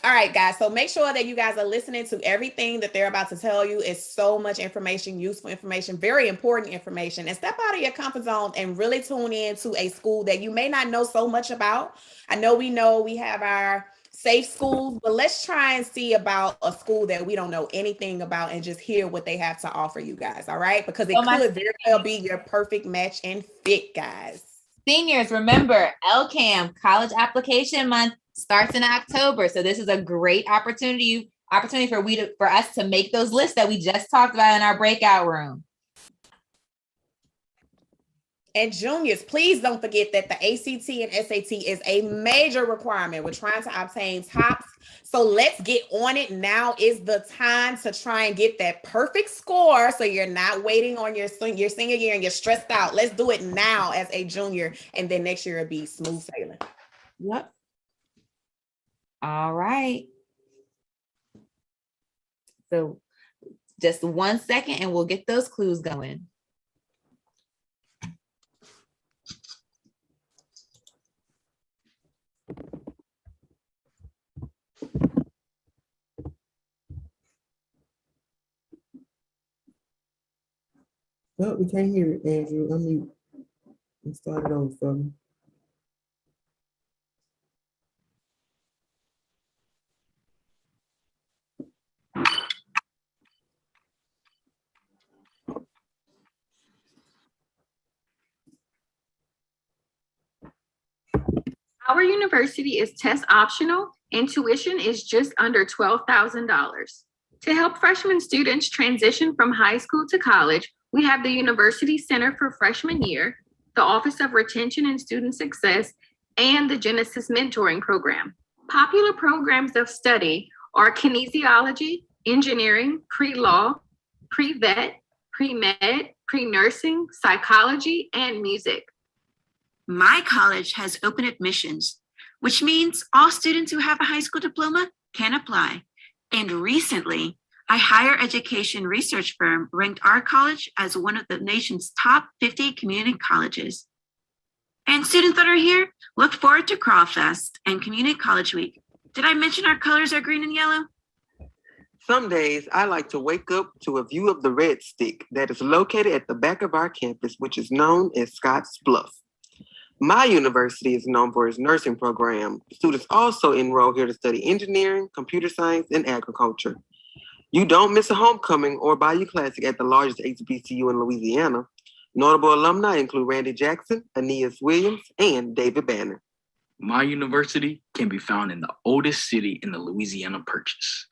Speaker 15: All right, guys. So make sure that you guys are listening to everything that they're about to tell you. It's so much information, useful information, very important information. And step out of your comfort zone and really tune in to a school that you may not know so much about. I know we have our safe schools, but let's try and see about a school that we don't know anything about and just hear what they have to offer you guys. All right, because it could very well be your perfect match and fit, guys.
Speaker 14: Seniors, remember LCAM College Application Month starts in October. So this is a great opportunity for us to make those lists that we just talked about in our breakout room.
Speaker 15: And juniors, please don't forget that the ACT and SAT is a major requirement. We're trying to obtain tops. So let's get on it. Now is the time to try and get that perfect score. So you're not waiting on your senior year and you're stressed out. Let's do it now as a junior. And then next year it'll be smooth sailing.
Speaker 14: Yep. All right. So just 1 second and we'll get those clues going.
Speaker 13: Well, we can't hear it, Andrew. Unmute and start it over for me.
Speaker 18: Our university is test optional and tuition is just under $12,000. To help freshman students transition from high school to college, we have the University Center for Freshman Year, the Office of Retention and Student Success, and the Genesis Mentoring Program. Popular programs of study are kinesiology, engineering, pre-law, pre-vet, pre-med, pre-nursing, psychology, and music.
Speaker 3: My college has open admissions, which means all students who have a high school diploma can apply. And recently, a higher education research firm ranked our college as one of the nation's top 50 community colleges. And students that are here, look forward to Crawl Fest and Community College Week. Did I mention our colors are green and yellow?
Speaker 4: Some days I like to wake up to a view of the Red Stick that is located at the back of our campus, which is known as Scotts Bluff. My university is known for its nursing program. Students also enroll here to study engineering, computer science, and agriculture. You don't miss a homecoming or Bayou Classic at the largest HBCU in Louisiana. Notable alumni include Randy Jackson, Aeneas Williams, and David Banner.
Speaker 12: My university can be found in the oldest city in the Louisiana Purchase.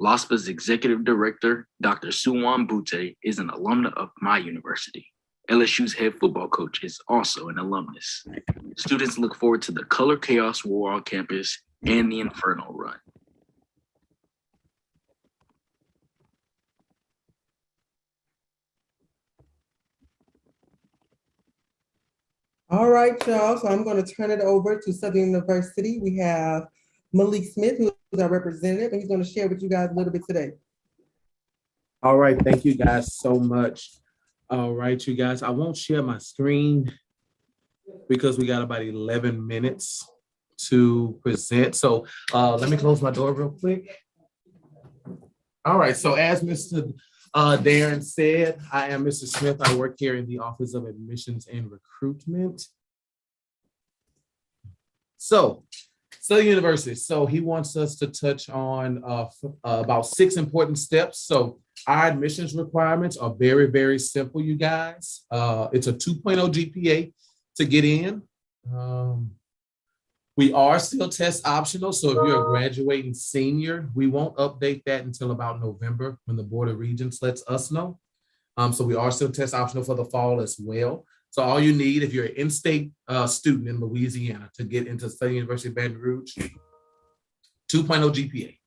Speaker 12: LOSFA's executive director, Dr. Suwan Butte, is an alumna of my university. LSU's head football coach is also an alumnus. Students look forward to the Color Chaos War on campus and the Inferno Run.
Speaker 13: All right, y'all. So I'm going to turn it over to Southern University. We have Malik Smith, who is our representative, and he's going to share with you guys a little bit today.
Speaker 19: All right, thank you guys so much. All right, you guys, I won't share my screen because we got about 11 minutes to present. So let me close my door real quick. All right, so as Mr. Darren said, I am Mr. Smith. I work here in the Office of Admissions and Recruitment. So, Southern University. So he wants us to touch on about 6 important steps. So our admissions requirements are very, very simple, you guys. It's a 2.0 GPA to get in. We are still test optional. So if you're a graduating senior, we won't update that until about November when the Board of Regents lets us know. So we are still test optional for the fall as well. So all you need, if you're an in-state student in Louisiana to get into Southern University of Baton Rouge, 2.0 GPA.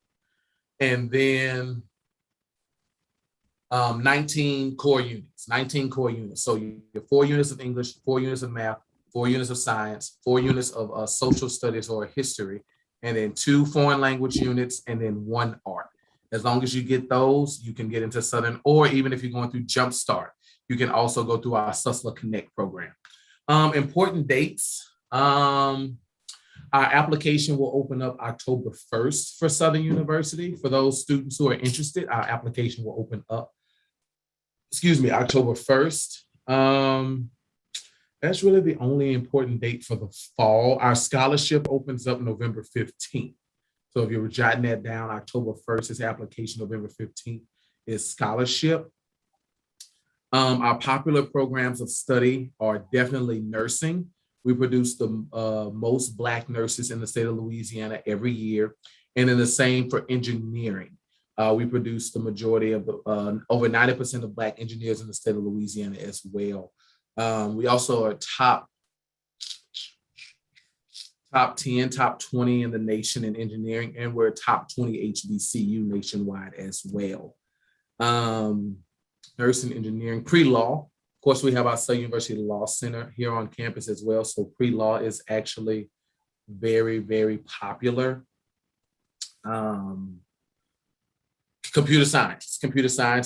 Speaker 19: And then 19 core units. So your 4 units of English, 4 units of math, 4 units of science, 4 units of social studies or history, and then 2 foreign language units, and then 1 art. As long as you get those, you can get into Southern, or even if you're going through Jumpstart, you can also go through our SUSLA Connect program. Important dates. Our application will open up October 1st for Southern University. For those students who are interested, our application will open up, October 1st. That's really the only important date for the fall. Our scholarship opens up November 15th. So if you're jotting that down, October 1st is application, November 15th is scholarship. Our popular programs of study are definitely nursing. We produce the most Black nurses in the state of Louisiana every year. And then the same for engineering. We produce the majority of the, over 90% of Black engineers in the state of Louisiana as well. We also are top 10, top 20 in the nation in engineering, and we're top 20 HBCU nationwide as well. Nursing, engineering, pre-law. Of course, we have our Southern University Law Center here on campus as well. So pre-law is actually very, very popular. Computer science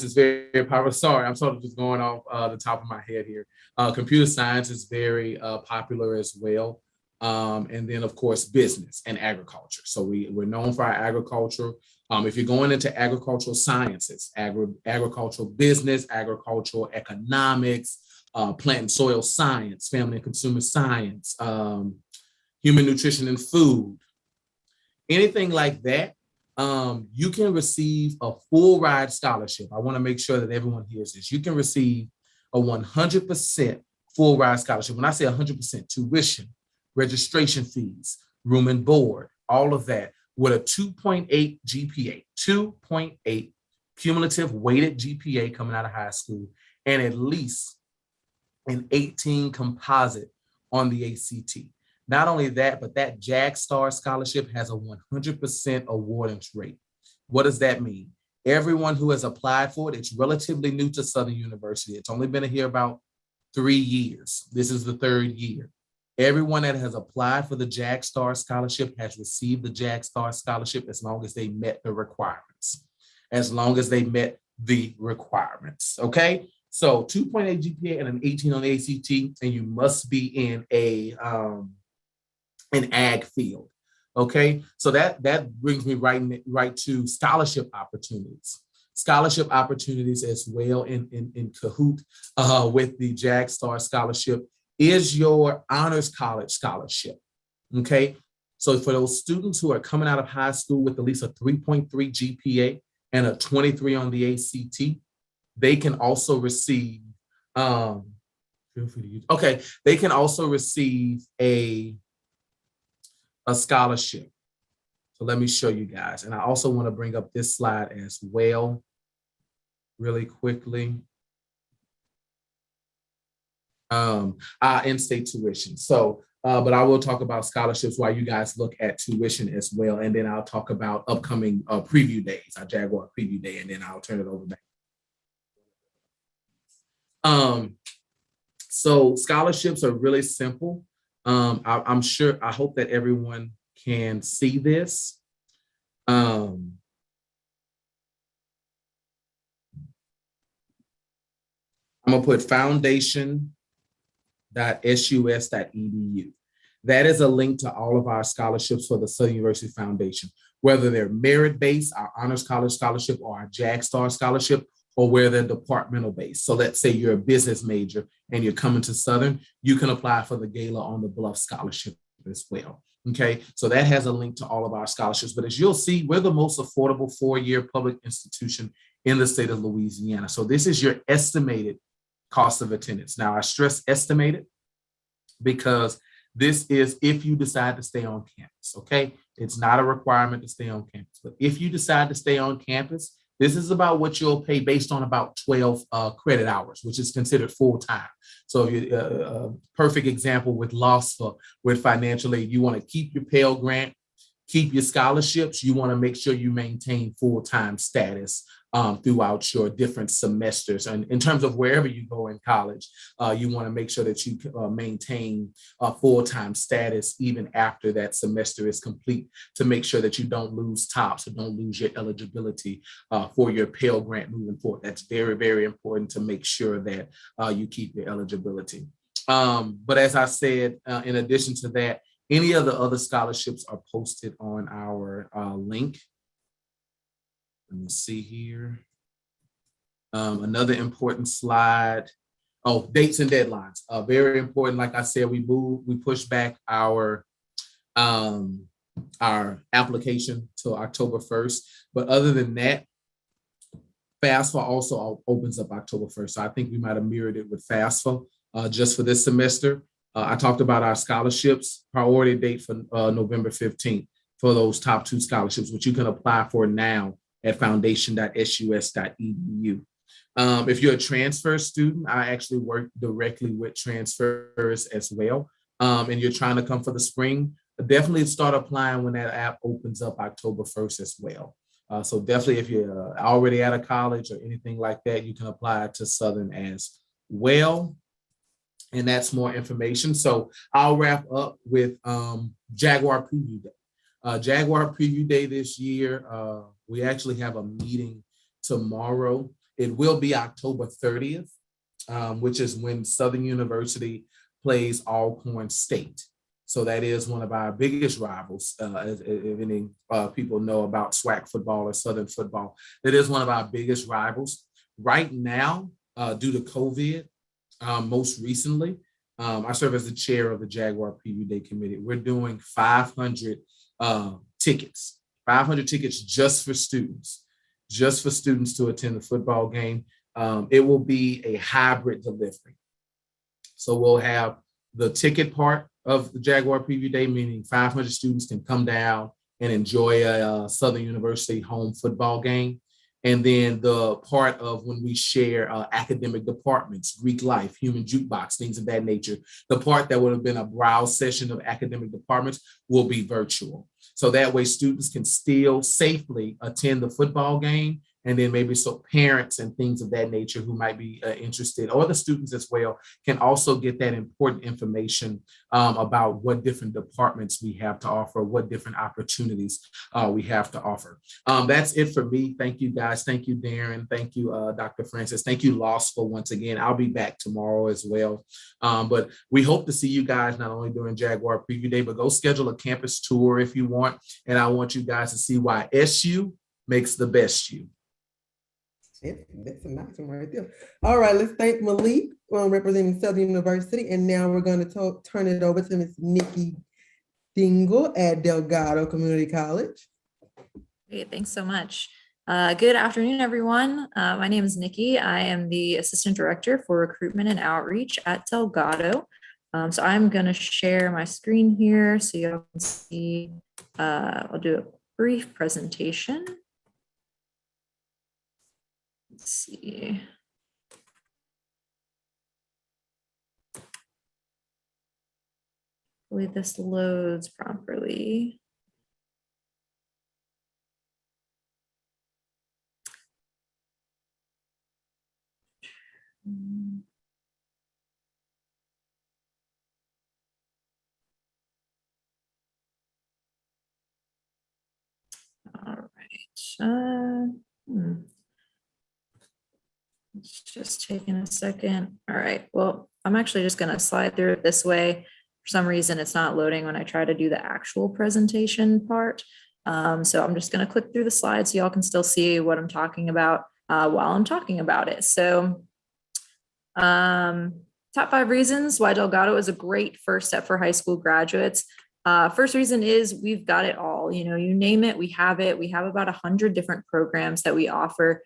Speaker 19: is very, very popular. Sorry, I'm sort of just going off the top of my head here. Computer science is very popular as well. And then of course, business and agriculture. So we're known for our agriculture. If you're going into agricultural sciences, agricultural business, agricultural economics, plant and soil science, family and consumer science, human nutrition and food, anything like that, you can receive a full ride scholarship. I want to make sure that everyone hears this. You can receive a 100% full ride scholarship. When I say 100%, tuition, registration fees, room and board, all of that, with a 2.8 GPA, 2.8 cumulative weighted GPA coming out of high school, and at least an 18 composite on the ACT. Not only that, but that JAG Star scholarship has a 100% awardance rate. What does that mean? Everyone who has applied for it, it's relatively new to Southern University. It's only been here about 3 years. This is the 3rd year. Everyone that has applied for the JAG Star Scholarship has received the JAG Star Scholarship as long as they met the requirements. As long as they met the requirements, okay? So 2.8 GPA and an 18 on the ACT, and you must be in an ag field, okay? So that brings me right to scholarship opportunities. Scholarship opportunities as well in cahoot with the JAG Star Scholarship is your honors college scholarship, okay? So for those students who are coming out of high school with at least a 3.3 GPA and a 23 on the ACT, they can also receive, feel free to use, okay, they can also receive a scholarship. So let me show you guys. And I also want to bring up this slide as well, really quickly. Our in-state tuition. So, but I will talk about scholarships while you guys look at tuition as well. And then I'll talk about upcoming preview days, our Jaguar preview day, and then I'll turn it over back. So scholarships are really simple. I'm sure, I hope that everyone can see this. I'm gonna put foundation.sus.edu. That is a link to all of our scholarships for the Southern University Foundation, whether they're merit-based, our Honors College Scholarship, or our JAG Star Scholarship, or where they're departmental based. So let's say you're a business major and you're coming to Southern, you can apply for the Gala on the Bluff Scholarship as well. Okay, so that has a link to all of our scholarships. But as you'll see, we're the most affordable four-year public institution in the state of Louisiana. So this is your estimated cost of attendance. Now, I stress estimated because this is if you decide to stay on campus, okay? It's not a requirement to stay on campus, but if you decide to stay on campus, this is about what you'll pay based on about 12 credit hours, which is considered full-time. So perfect example with LOSFA, with financial aid, you want to keep your Pell Grant, keep your scholarships, you want to make sure you maintain full-time status throughout your different semesters. And in terms of wherever you go in college, you want to make sure that you maintain a full-time status even after that semester is complete, to make sure that you don't lose TOPS or don't lose your eligibility for your Pell Grant moving forward. That's very, very important to make sure that you keep your eligibility. But as I said, in addition to that, any of the other scholarships are posted on our link. Let me see here. Another important slide. Oh, dates and deadlines. Very important. Like I said, we pushed back our application till October 1st. But other than that, FAFSA also opens up October 1st. So I think we might have mirrored it with FAFSA just for this semester. I talked about our scholarships, priority date for November 15th for those top 2 scholarships, which you can apply for now at foundation.sus.edu. If you're a transfer student, I actually work directly with transfers as well. And you're trying to come for the spring, definitely start applying when that app opens up October 1st as well. So definitely if you're already out of college or anything like that, you can apply to Southern as well. And that's more information. So I'll wrap up with Jaguar Preview Day. Jaguar Preview Day this year, we actually have a meeting tomorrow. It will be October 30th, which is when Southern University plays Alcorn State. So that is one of our biggest rivals. If any people know about SWAC football or Southern football, that is one of our biggest rivals. Right now, due to COVID, most recently, I serve as the chair of the Jaguar Preview Day Committee. We're doing 500 tickets, 500 tickets just for students to attend the football game. It will be a hybrid delivery. So we'll have the ticket part of the Jaguar Preview Day, meaning 500 students can come down and enjoy a Southern University home football game. And then the part of when we share academic departments, Greek life, human jukebox, things of that nature, the part that would have been a browse session of academic departments will be virtual. So that way students can still safely attend the football game And then maybe so parents and things of that nature who might be interested, or the students as well, can also get that important information about what different departments we have to offer, what different opportunities we have to offer. That's it for me. Thank you, guys. Thank you, Darren. Thank you, Dr. Francis. Thank you, LOSFA, once again. I'll be back tomorrow as well. But we hope to see you guys not only during Jaguar Preview Day, but go schedule a campus tour if you want. And I want you guys to see why SU makes the best you.
Speaker 13: That's a nice one right there. All right, let's thank Malik representing Southern University. And now we're going to turn it over to Ms. Nikki Dingle at Delgado Community College.
Speaker 20: Great, thanks so much. Good afternoon, everyone. My name is Nikki. I am the Assistant Director for Recruitment and Outreach at Delgado. So I'm going to share my screen here so you can see. I'll do a brief presentation. Let's see. Hopefully this loads properly. All right. It's just taking a second. All right. Well, I'm actually just going to slide through it this way. For some reason, it's not loading when I try to do the actual presentation part. So I'm just going to click through the slides so y'all can still see what I'm talking about while I'm talking about it. So top 5 reasons why Delgado is a great first step for high school graduates. First reason is we've got it all. You know, you name it, we have it. We have about 100 different programs that we offer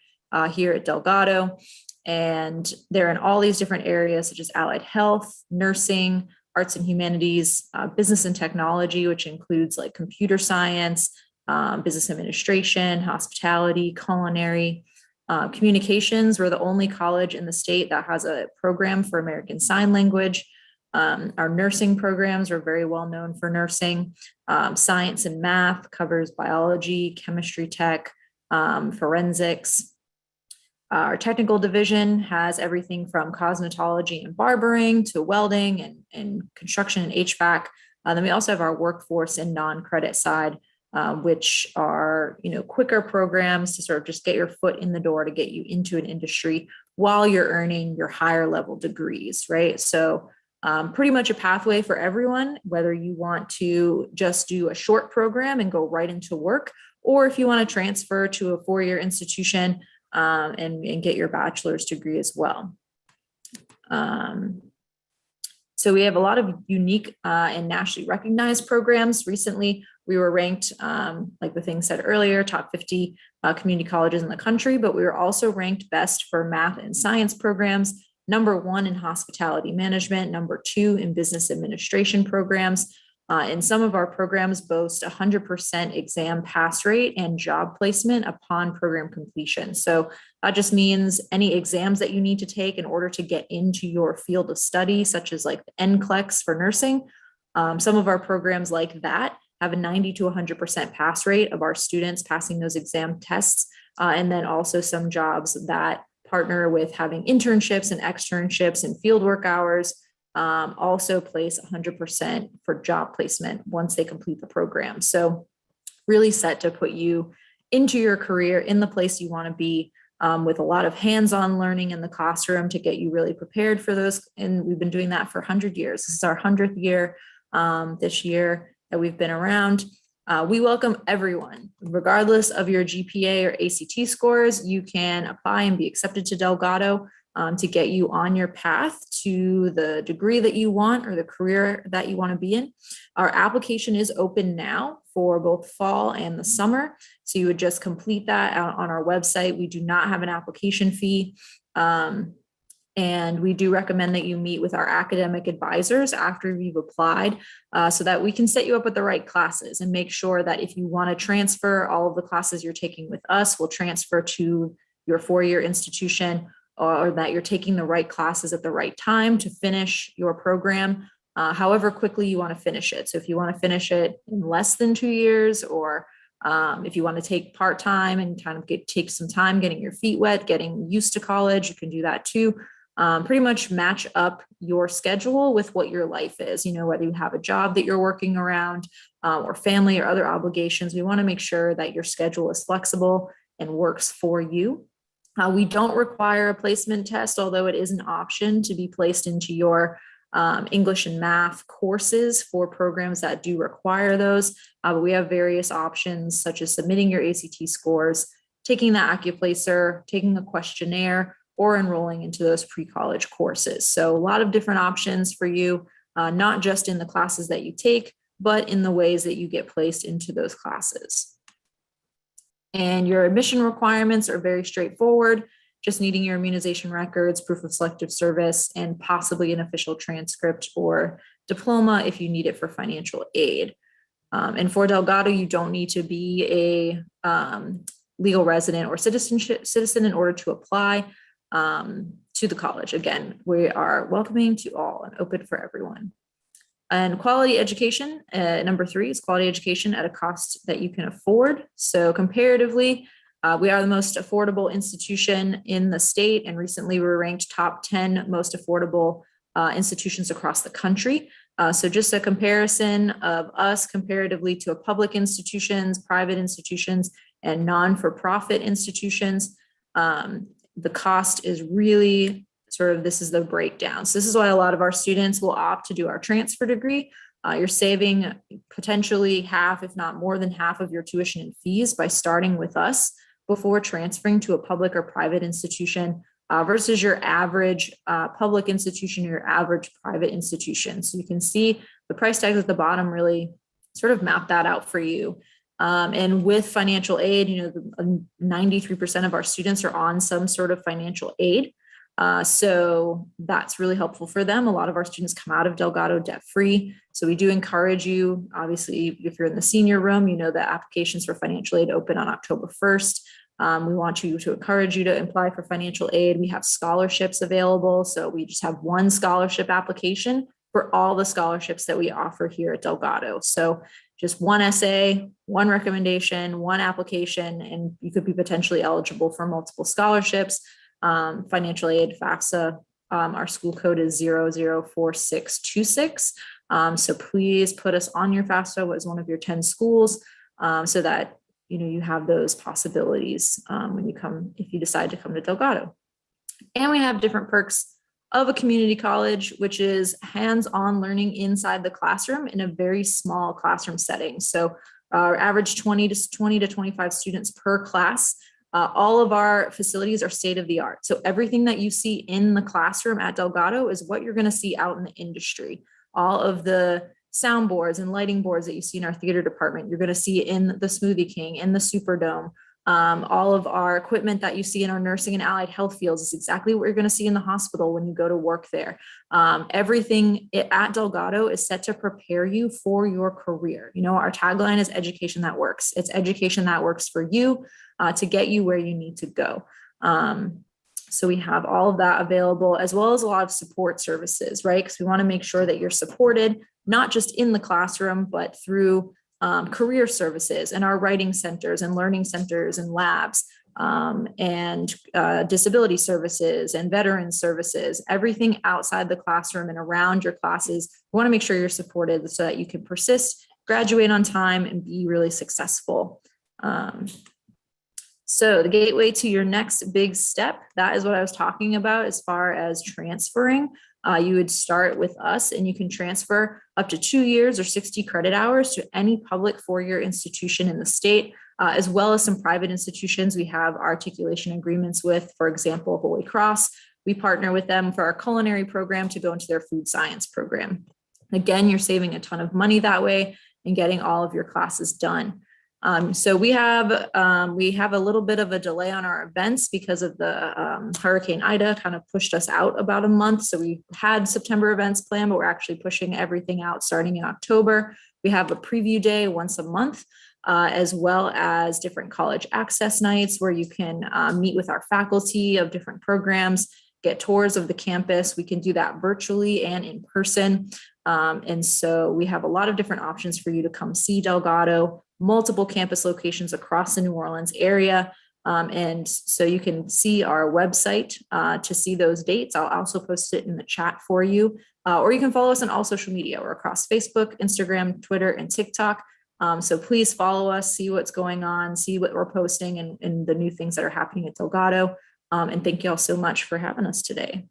Speaker 20: here at Delgado, and they're in all these different areas such as allied health, nursing, arts and humanities, business and technology, which includes like computer science, business administration, hospitality, culinary, communications. We're the only college in the state that has a program for American Sign Language. Our nursing programs are very well known for nursing. Science and math covers biology, chemistry tech, forensics. Our technical division has everything from cosmetology and barbering to welding and construction and HVAC. Then we also have our workforce and non-credit side, which are, you know, quicker programs to sort of just get your foot in the door to get you into an industry while you're earning your higher level degrees, right? So pretty much a pathway for everyone, whether you want to just do a short program and go right into work, or if you want to transfer to a 4-year institution and get your bachelor's degree as well. So we have a lot of unique and nationally recognized programs. Recently, we were ranked, like the thing said earlier, top 50 community colleges in the country, but we were also ranked best for math and science programs, #1 in hospitality management, #2 in business administration programs. And some of our programs boast 100% exam pass rate and job placement upon program completion. So that just means any exams that you need to take in order to get into your field of study, such as like the NCLEX for nursing. Some of our programs like that have a 90 to 100% pass rate of our students passing those exam tests. And then also some jobs that partner with having internships and externships and fieldwork hours. Also place 100% for job placement once they complete the program. So really set to put you into your career in the place you want to be, with a lot of hands-on learning in the classroom to get you really prepared for those. And we've been doing that for 100 years. This is our 100th year this year that we've been around. We welcome everyone, regardless of your GPA or ACT scores. You can apply and be accepted to Delgado to get you on your path to the degree that you want or the career that you want to be in. Our application is open now for both fall and the summer. So you would just complete that on our website. We do not have an application fee. And we do recommend that you meet with our academic advisors after you've applied so that we can set you up with the right classes and make sure that if you want to transfer all of the classes you're taking with us, will transfer to your 4-year institution, or that you're taking the right classes at the right time to finish your program, however quickly you want to finish it. So if you want to finish it in less than 2 years or If you want to take part-time and kind of take some time getting your feet wet, getting used to college, you can do that too. Pretty much match up your schedule with what your life is, whether you have a job that you're working around or family or other obligations. We want to make sure that your schedule is flexible and works for you. We don't require a placement test, although it is an option to be placed into your English and math courses for programs that do require those. But we have various options such as submitting your ACT scores, taking the AccuPlacer, taking a questionnaire, or enrolling into those pre-college courses. So a lot of different options for you, not just in the classes that you take, but in the ways that you get placed into those classes. And your admission requirements are very straightforward, just needing your immunization records, proof of selective service, and possibly an official transcript or diploma if you need it for financial aid. And for Delgado, you don't need to be a legal resident or citizen in order to apply to the college. Again, we are welcoming to all and open for everyone. And quality education, number 3 is quality education at a cost that you can afford. So comparatively, we are the most affordable institution in the state, and recently we were ranked top 10 most affordable institutions across the country. So just a comparison of us comparatively to public institutions, private institutions, and non-for-profit institutions. The cost is really this is the breakdown. So this is why a lot of our students will opt to do our transfer degree. You're saving potentially half, if not more than half of your tuition and fees by starting with us before transferring to a public or private institution versus your average public institution, your average private institution. So you can see the price tags at the bottom really sort of map that out for you. And with financial aid, 93% of our students are on some sort of financial aid. So that's really helpful for them. A lot of our students come out of Delgado debt-free. So we do encourage you, obviously, if you're in the senior room, that applications for financial aid open on October 1st. We want you to encourage you to apply for financial aid. We have scholarships available. So we just have one scholarship application for all the scholarships that we offer here at Delgado. So just one essay, one recommendation, one application, and you could be potentially eligible for multiple scholarships. Financial aid, FAFSA, our school code is 004626. So please put us on your FAFSA as one of your 10 schools so that you have those possibilities when you come, if you decide to come to Delgado. And we have different perks of a community college, which is hands-on learning inside the classroom in a very small classroom setting. So our average 20 to 25 students per class. All of our facilities are state of the art. So everything that you see in the classroom at Delgado is what you're going to see out in the industry. All of the soundboards and lighting boards that you see in our theater department, you're going to see in the Smoothie King, in the Superdome. All of our equipment that you see in our nursing and allied health fields is exactly what you're going to see in the hospital when you go to work there. Everything at Delgado is set to prepare you for your career. Our tagline is education that works. It's education that works for you to get you where you need to go. So we have all of that available, as well as a lot of support services, right? Because we want to make sure that you're supported, not just in the classroom, but through career services and our writing centers and learning centers and labs and disability services and veteran services, everything outside the classroom and around your classes. We want to make sure you're supported so that you can persist, graduate on time, and be really successful. So the gateway to your next big step, that is what I was talking about as far as transferring. You would start with us and you can transfer up to 2 years or 60 credit hours to any public four-year institution in the state, as well as some private institutions we have articulation agreements with. For example, Holy Cross, we partner with them for our culinary program to go into their food science program. Again, you're saving a ton of money that way and getting all of your classes done. So we have a little bit of a delay on our events because of the Hurricane Ida kind of pushed us out about a month. So we had September events planned, but we're actually pushing everything out starting in October. We have a preview day once a month, as well as different college access nights where you can meet with our faculty of different programs, get tours of the campus. We can do that virtually and in person. And so we have a lot of different options for you to come see Delgado, multiple campus locations across the New Orleans area. And so you can see our website to see those dates. I'll also post it in the chat for you. Or you can follow us on all social media. We're across Facebook, Instagram, Twitter, and TikTok. So please follow us, see what's going on, see what we're posting and the new things that are happening at Delgado. And thank you all so much for having us today.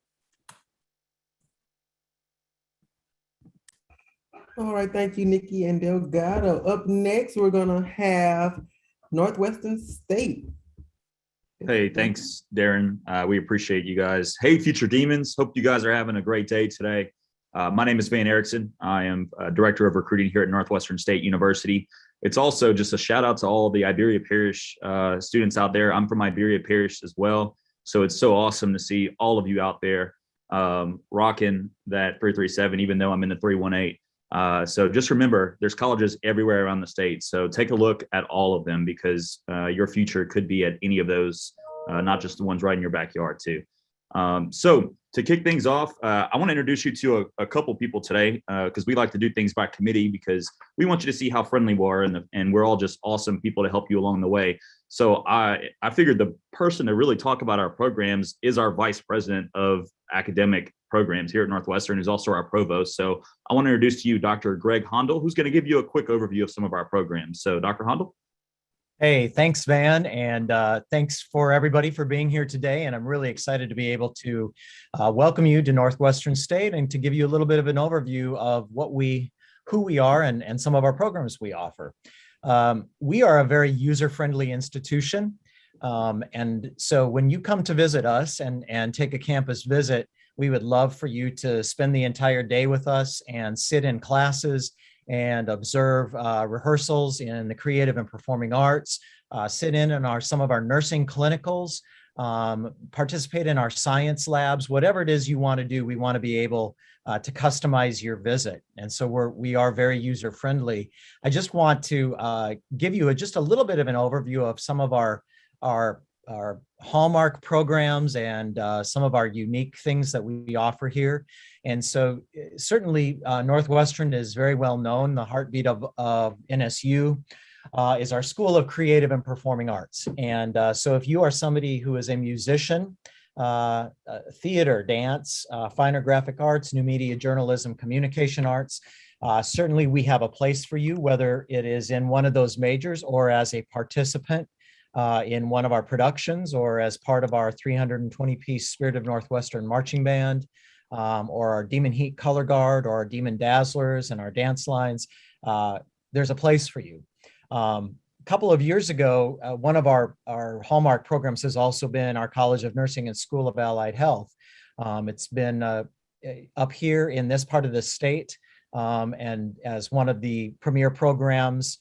Speaker 13: All right, thank you, Nikki and Delgado. Up next, we're gonna have Northwestern State.
Speaker 19: Hey, thanks, Darren. We appreciate you guys. Hey, Future Demons. Hope you guys are having a great day today. My name is Van Erickson. I am Director of Recruiting here at Northwestern State University. It's also just a shout out to all the Iberia Parish students out there. I'm from Iberia Parish as well. So it's so awesome to see all of you out there rocking that 337, even though I'm in the 318. So just remember, there's colleges everywhere around the state. So take a look at all of them because your future could be at any of those, not just the ones right in your backyard too. So to kick things off, I want to introduce you to a couple people today because we like to do things by committee because we want you to see how friendly we are and we're all just awesome people to help you along the way. So I figured the person to really talk about our programs is our Vice President of Academic Programs here at Northwestern, who's also our provost. So I want to introduce to you Dr. Greg Hondel, who's going to give you a quick overview of some of our programs. So Dr. Hondel.
Speaker 21: Hey, thanks, Van, and thanks for everybody for being here today. And I'm really excited to be able to welcome you to Northwestern State and to give you a little bit of an overview of who we are and some of our programs we offer. We are a very user-friendly institution. And so when you come to visit us and take a campus visit, we would love for you to spend the entire day with us and sit in classes and observe rehearsals in the creative and performing arts, sit in on some of our nursing clinicals, participate in our science labs, whatever it is you want to do, we want to be able to customize your visit. And so we are very user friendly. I just want to give you just a little bit of an overview of some of our hallmark programs and some of our unique things that we offer here. And so certainly Northwestern is very well known. The heartbeat of NSU is our School of Creative and Performing Arts. And so if you are somebody who is a musician, theater, dance, fine or graphic arts, new media, journalism, communication arts, certainly we have a place for you, whether it is in one of those majors or as a participant in one of our productions or as part of our 320-piece Spirit of Northwestern marching band, or our Demon Heat Color Guard, or our Demon Dazzlers and our dance lines. There's a place for you. A couple of years ago, one of our hallmark programs has also been our College of Nursing and School of Allied Health. It's been up here in this part of the state and as one of the premier programs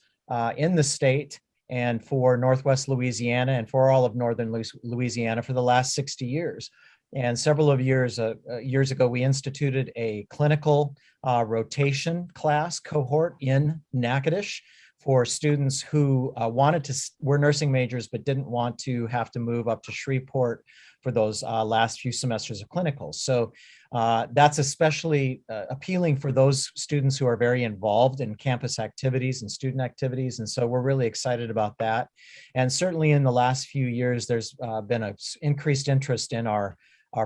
Speaker 21: in the state and for Northwest Louisiana and for all of Northern Louisiana for the last 60 years. And several of years ago, we instituted a clinical rotation class cohort in Natchitoches for students who were nursing majors but didn't want to have to move up to Shreveport for those last few semesters of clinicals. So that's especially appealing for those students who are very involved in campus activities and student activities. And so we're really excited about that. And certainly in the last few years, there's been an increased interest in our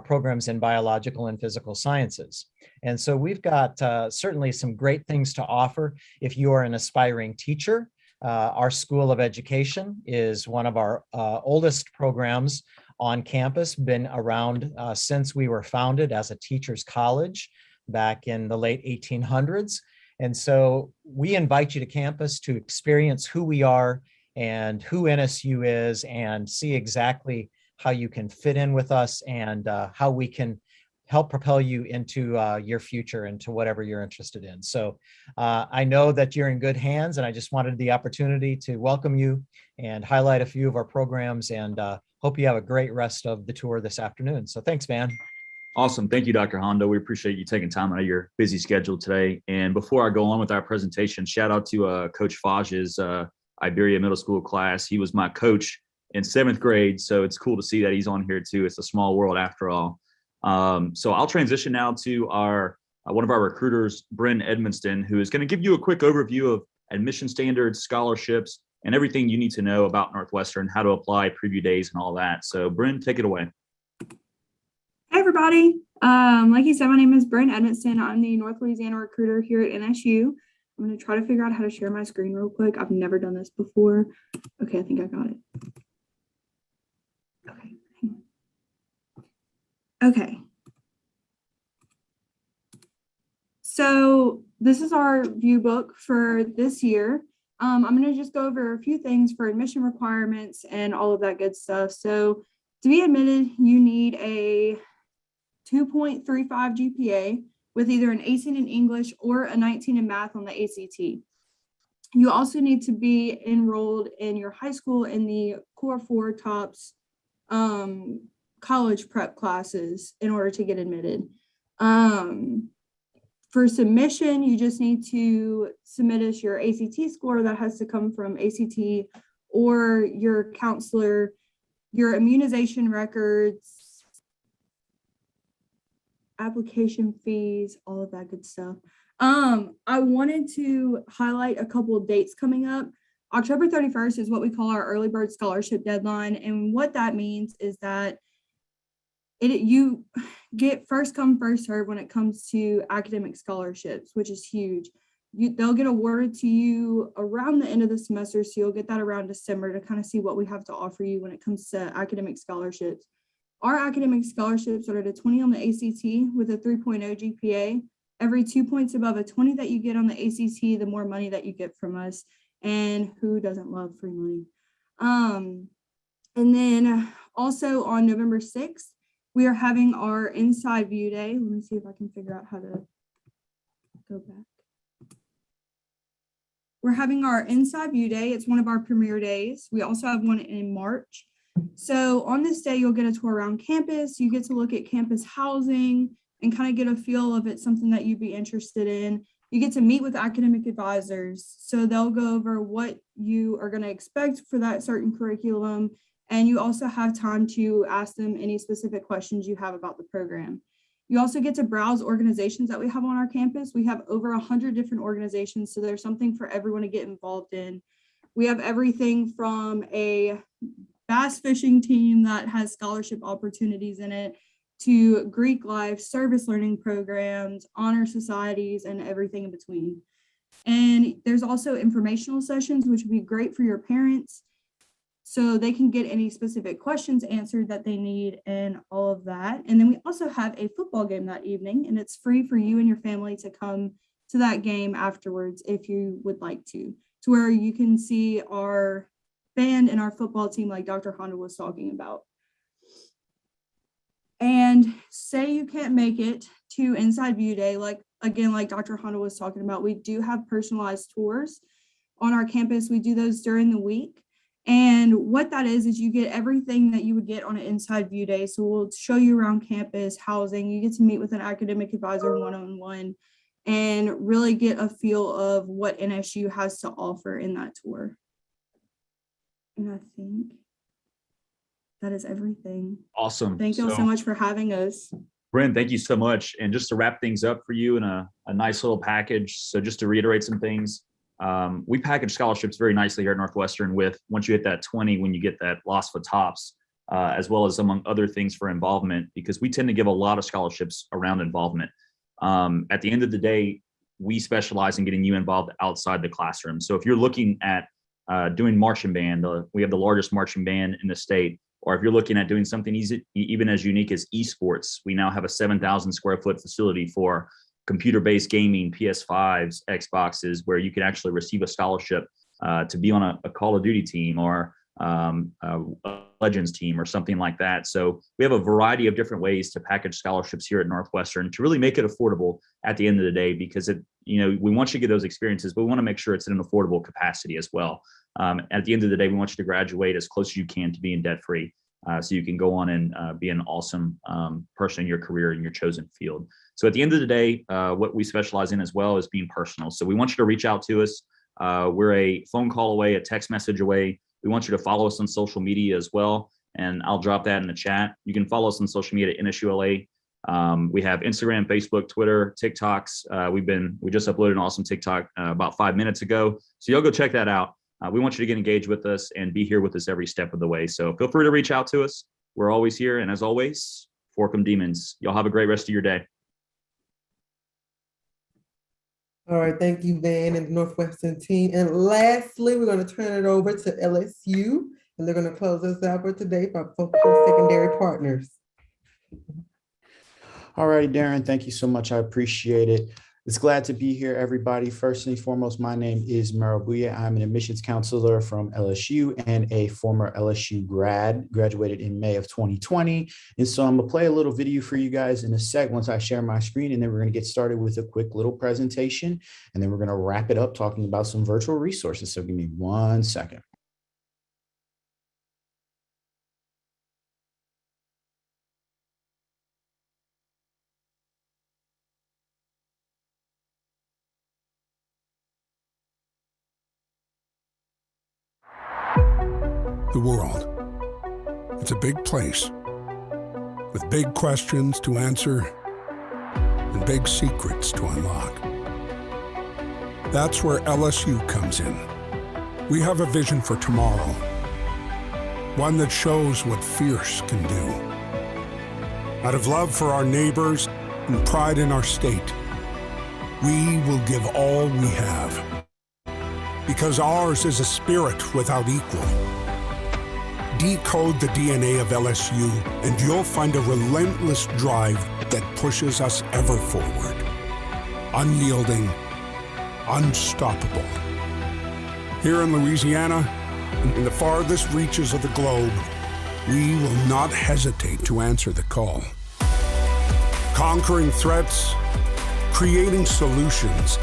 Speaker 21: programs in biological and physical sciences. And so we've got certainly some great things to offer. If you are an aspiring teacher, our School of Education is one of our oldest programs on campus, been around since we were founded as a teacher's college back in the late 1800s. And so we invite you to campus to experience who we are and who NSU is and see exactly how you can fit in with us and how we can help propel you into your future and to whatever you're interested in. So I know that you're in good hands, and I just wanted the opportunity to welcome you and highlight a few of our programs, and hope you have a great rest of the tour this afternoon. So thanks, man.
Speaker 19: Awesome. Thank you, Dr. Hondo. We appreciate you taking time out of your busy schedule today. And before I go on with our presentation, shout out to Coach Faj's Iberia Middle School class. He was my coach in 7th grade. So it's cool to see that he's on here too. It's a small world after all. So I'll transition now to one of our recruiters, Bryn Edmonston, who is going to give you a quick overview of
Speaker 1: admission standards, scholarships, and everything you need to know about Northwestern, how to apply, preview days, and all that. So Bryn, take it away.
Speaker 22: Hey everybody. Like you said, my name is Bryn Edmondson. I'm the North Louisiana recruiter here at NSU. I'm going to try to figure out how to share my screen real quick. I've never done this before. Okay, I think I got it. Okay. So this is our view book for this year. I'm going to just go over a few things for admission requirements and all of that good stuff. So to be admitted, you need a 2.35 GPA with either an 18 in English or a 19 in math on the ACT. You also need to be enrolled in your high school in the Core 4 TOPS college prep classes in order to get admitted. For submission, you just need to submit us your ACT score that has to come from ACT or your counselor, your immunization records, application fees, all of that good stuff. I wanted to highlight a couple of dates coming up. October 31st is what we call our early bird scholarship deadline. And what that means is that you get first come, first serve when it comes to academic scholarships, which is huge. They'll get awarded to you around the end of the semester. So you'll get that around December to kind of see what we have to offer you when it comes to academic scholarships. Our academic scholarships are at a 20 on the ACT with a 3.0 GPA. Every 2 points above a 20 that you get on the ACT, the more money that you get from us. And who doesn't love free money? And then also on November 6th, we are having our Inside View Day. Let me see if I can figure out how to go back. We're having our Inside View Day. It's one of our premier days. We also have one in March. So on this day, you'll get a tour around campus. You get to look at campus housing and kind of get a feel of it's something that you'd be interested in. You get to meet with academic advisors. So they'll go over what you are going to expect for that certain curriculum. And you also have time to ask them any specific questions you have about the program. You also get to browse organizations that we have on our campus. We have over 100 different organizations. So there's something for everyone to get involved in. We have everything from a bass fishing team that has scholarship opportunities in it to Greek life, service learning programs, honor societies, and everything in between. And there's also informational sessions, which would be great for your parents so they can get any specific questions answered that they need and all of that. And then we also have a football game that evening, and it's free for you and your family to come to that game afterwards if you would like to where you can see our band and our football team like Dr. Honda was talking about. And say you can't make it to Inside View Day, like Dr. Honda was talking about, we do have personalized tours on our campus. We do those during the week. And what that is you get everything that you would get on an Inside View Day. So we'll show you around campus, housing, you get to meet with an academic advisor one-on-one and really get a feel of what NSU has to offer in that tour. And I think that is everything.
Speaker 1: Awesome.
Speaker 22: Thank you all so much for having us.
Speaker 1: Bryn, thank you so much. And just to wrap things up for you in a nice little package. So just to reiterate some things, we package scholarships very nicely here at Northwestern with, once you hit that 20, when you get that LOSFA TOPS, as well as among other things for involvement, because we tend to give a lot of scholarships around involvement. At the end of the day, we specialize in getting you involved outside the classroom. So if you're looking at doing marching band, we have the largest marching band in the state. Or if you're looking at doing something easy, even as unique as esports, we now have a 7,000 square foot facility for computer-based gaming, PS5s, Xboxes, where you can actually receive a scholarship to be on a Call of Duty team or a Legends team or something like that. So we have a variety of different ways to package scholarships here at Northwestern to really make it affordable at the end of the day, because we want you to get those experiences, but we want to make sure it's in an affordable capacity as well. At the end of the day, we want you to graduate as close as you can to being debt-free, so you can go on and be an awesome person in your career in your chosen field. So at the end of the day, what we specialize in as well is being personal. So we want you to reach out to us. We're a phone call away, a text message away. We want you to follow us on social media as well, and I'll drop that in the chat. You can follow us on social media at NSULA. We have Instagram, Facebook, Twitter, TikToks. We just uploaded an awesome TikTok about 5 minutes ago. So y'all go check that out. We want you to get engaged with us and be here with us every step of the way. So feel free to reach out to us. We're always here. And as always, fork 'em demons. Y'all have a great rest of your day.
Speaker 13: All right, thank you, Van and the Northwestern team. And lastly, we're going to turn it over to LSU, and they're going to close us out for today by focus on secondary partners.
Speaker 2: All right, Darren, thank you so much. I appreciate it. It's glad to be here, everybody. First and foremost, my name is Marabuya. I'm an admissions counselor from LSU and a former LSU graduated in May of 2020. And so I'm gonna play a little video for you guys in a sec once I share my screen, and then we're gonna get started with a quick little presentation, and then we're gonna wrap it up talking about some virtual resources. So give me 1 second.
Speaker 5: The world. It's a big place with big questions to answer and big secrets to unlock. That's where LSU comes in. We have a vision for tomorrow, one that shows what fierce can do. Out of love for our neighbors and pride in our state, we will give all we have, because ours is a spirit without equal. Decode the DNA of LSU, and you'll find a relentless drive that pushes us ever forward. Unyielding, unstoppable. Here in Louisiana, and in the farthest reaches of the globe, we will not hesitate to answer the call. Conquering threats, creating solutions,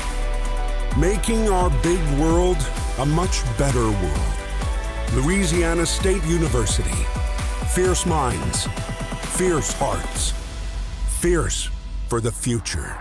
Speaker 5: making our big world a much better world. Louisiana State University. Fierce minds, fierce hearts, fierce for the future.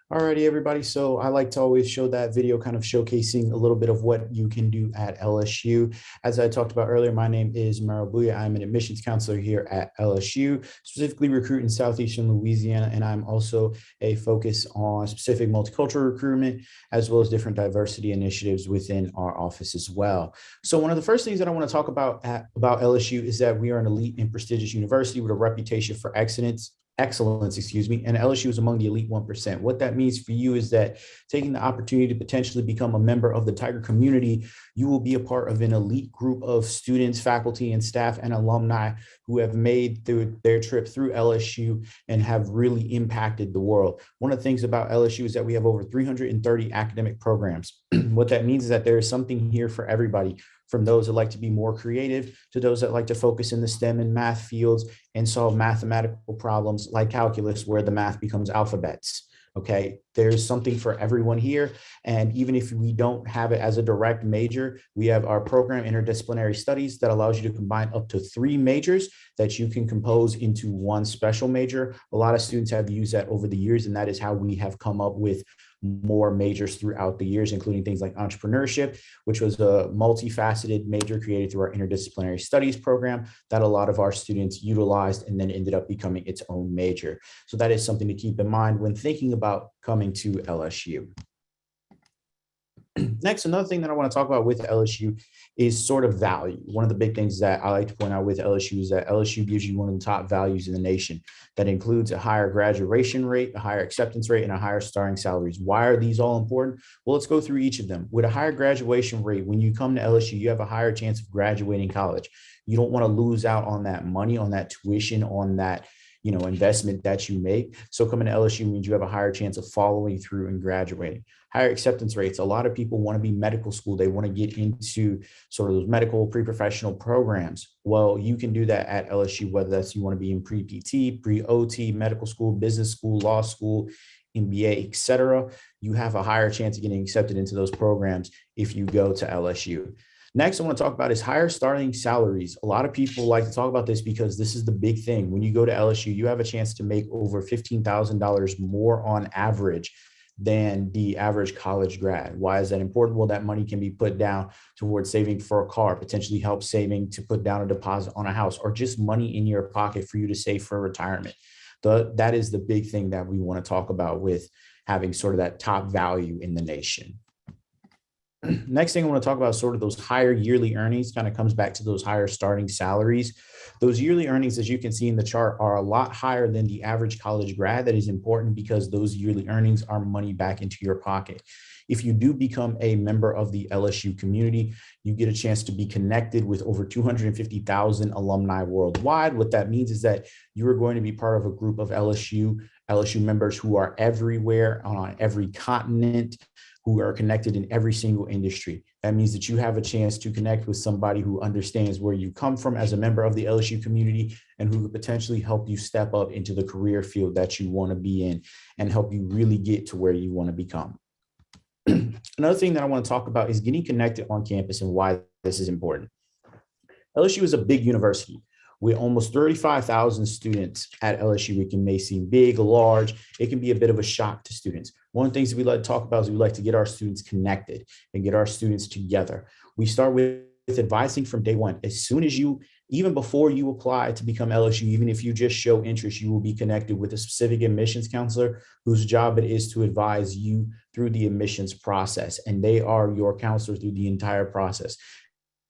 Speaker 2: Alrighty, everybody. So I like to always show that video kind of showcasing a little bit of what you can do at LSU. As I talked about earlier, my name is Marabuya. I'm an admissions counselor here at LSU, specifically recruit in Southeastern Louisiana. And I'm also a focus on specific multicultural recruitment, as well as different diversity initiatives within our office as well. So one of the first things that I want to talk about LSU is that we are an elite and prestigious university with a reputation for excellence, and LSU is among the elite 1%. What that means for you is that taking the opportunity to potentially become a member of the Tiger community, you will be a part of an elite group of students, faculty, and staff and alumni who have made their trip through LSU and have really impacted the world. One of the things about LSU is that we have over 330 academic programs. What that means is that there is something here for everybody, from those that like to be more creative to those that like to focus in the STEM and math fields and solve mathematical problems like calculus, where the math becomes alphabets. Okay, there's something for everyone here. And even if we don't have it as a direct major, we have our program Interdisciplinary Studies that allows you to combine up to 3 majors that you can compose into one special major. A lot of students have used that over the years, and that is how we have come up with more majors throughout the years, including things like entrepreneurship, which was a multifaceted major created through our Interdisciplinary Studies program that a lot of our students utilized and then ended up becoming its own major. So that is something to keep in mind when thinking about coming to LSU. Next, another thing that I want to talk about with LSU is sort of value. One of the big things that I like to point out with LSU is that LSU gives you one of the top values in the nation. That includes a higher graduation rate, a higher acceptance rate, and a higher starting salaries. Why are these all important? Well, let's go through each of them. With a higher graduation rate, when you come to LSU, you have a higher chance of graduating college. You don't want to lose out on that money, on that tuition, on that investment that you make. So coming to LSU means you have a higher chance of following through and graduating. Higher acceptance rates. A lot of people want to be medical school. They want to get into sort of those medical pre-professional programs. Well, you can do that at LSU, whether that's you want to be in pre-PT, pre-OT, medical school, business school, law school, MBA, etc. You have a higher chance of getting accepted into those programs if you go to LSU. Next, I want to talk about is higher starting salaries. A lot of people like to talk about this because this is the big thing. When you go to LSU, you have a chance to make over $15,000 more on average than the average college grad. Why is that important? Well, that money can be put down towards saving for a car, potentially help saving to put down a deposit on a house, or just money in your pocket for you to save for retirement. That is the big thing that we want to talk about with having sort of that top value in the nation. Next thing I want to talk about is sort of those higher yearly earnings. Kind of comes back to those higher starting salaries. Those yearly earnings, as you can see in the chart, are a lot higher than the average college grad. That is important because those yearly earnings are money back into your pocket. If you do become a member of the LSU community, you get a chance to be connected with over 250,000 alumni worldwide. What that means is that you are going to be part of a group of LSU members who are everywhere on every continent, who are connected in every single industry. That means that you have a chance to connect with somebody who understands where you come from as a member of the LSU community and who could potentially help you step up into the career field that you want to be in and help you really get to where you want to become. Another thing that I want to talk about is getting connected on campus and why this is important. LSU is a big university. With almost 35,000 students at LSU, it may seem big, large. It can be a bit of a shock to students. One of the things that we like to talk about is we like to get our students connected and get our students together. We start with advising from day one. As soon as even before you apply to become LSU, even if you just show interest, you will be connected with a specific admissions counselor whose job it is to advise you through the admissions process. And they are your counselor through the entire process.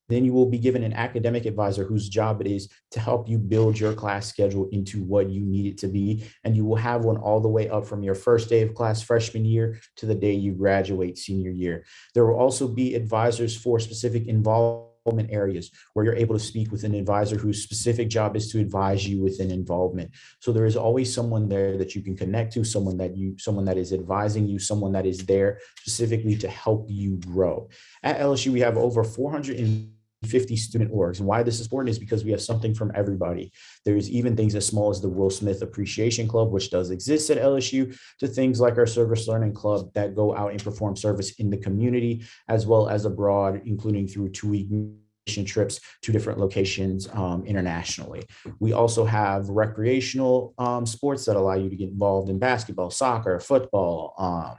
Speaker 2: Then you will be given an academic advisor whose job it is to help you build your class schedule into what you need it to be. And you will have one all the way up from your first day of class freshman year to the day you graduate senior year. There will also be advisors for specific involvement areas where you're able to speak with an advisor whose specific job is to advise you within involvement. So there is always someone there that you can connect to, someone that is advising you, someone that is there specifically to help you grow. At LSU, we have over 450 student orgs. And why this is important is because we have something from everybody. There's even things as small as the Will Smith Appreciation Club, which does exist at LSU, to things like our Service Learning Club that go out and perform service in the community, as well as abroad, including through 2-week mission trips to different locations internationally. We also have recreational sports that allow you to get involved in basketball, soccer, football,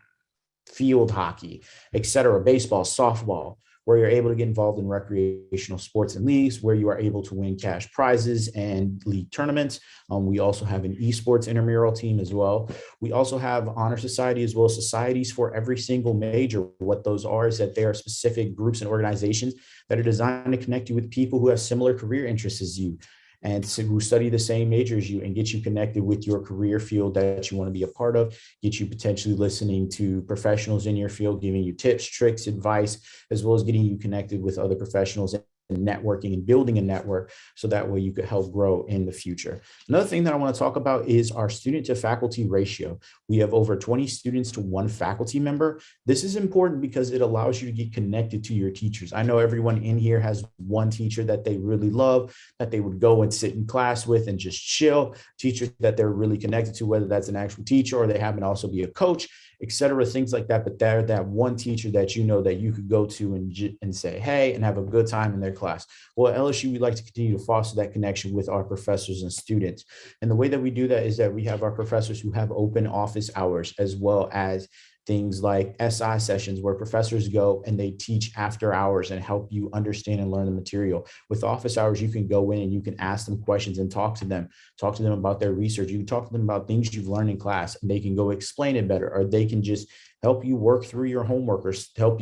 Speaker 2: field hockey, etc., baseball, softball, where you're able to get involved in recreational sports and leagues, where you are able to win cash prizes and league tournaments. We also have an esports intramural team as well. We also have honor society as well as societies for every single major. What those are is that they are specific groups and organizations that are designed to connect you with people who have similar career interests as you, and who study the same major as you, and get you connected with your career field that you want to be a part of, get you potentially listening to professionals in your field, giving you tips, tricks, advice, as well as getting you connected with other professionals and networking and building a network so that way you could help grow in the future. Another thing that I want to talk about is our student to faculty ratio. We have over 20 students to 1 faculty member. This is important because it allows you to get connected to your teachers. I know everyone in here has one teacher that they really love, that they would go and sit in class with and just chill, teachers that they're really connected to, whether that's an actual teacher or they happen to also be a coach, etc., things like that. But they're that one teacher that you know that you could go to and say, hey, and have a good time in their class. Well, at LSU, we like to continue to foster that connection with our professors and students. And the way that we do that is that we have our professors who have open office hours, as well as things like SI sessions where professors go and they teach after hours and help you understand and learn the material. With office hours, you can go in and you can ask them questions and talk to them about their research. You can talk to them about things you've learned in class, and they can go explain it better, or they can just help you work through your homework, or help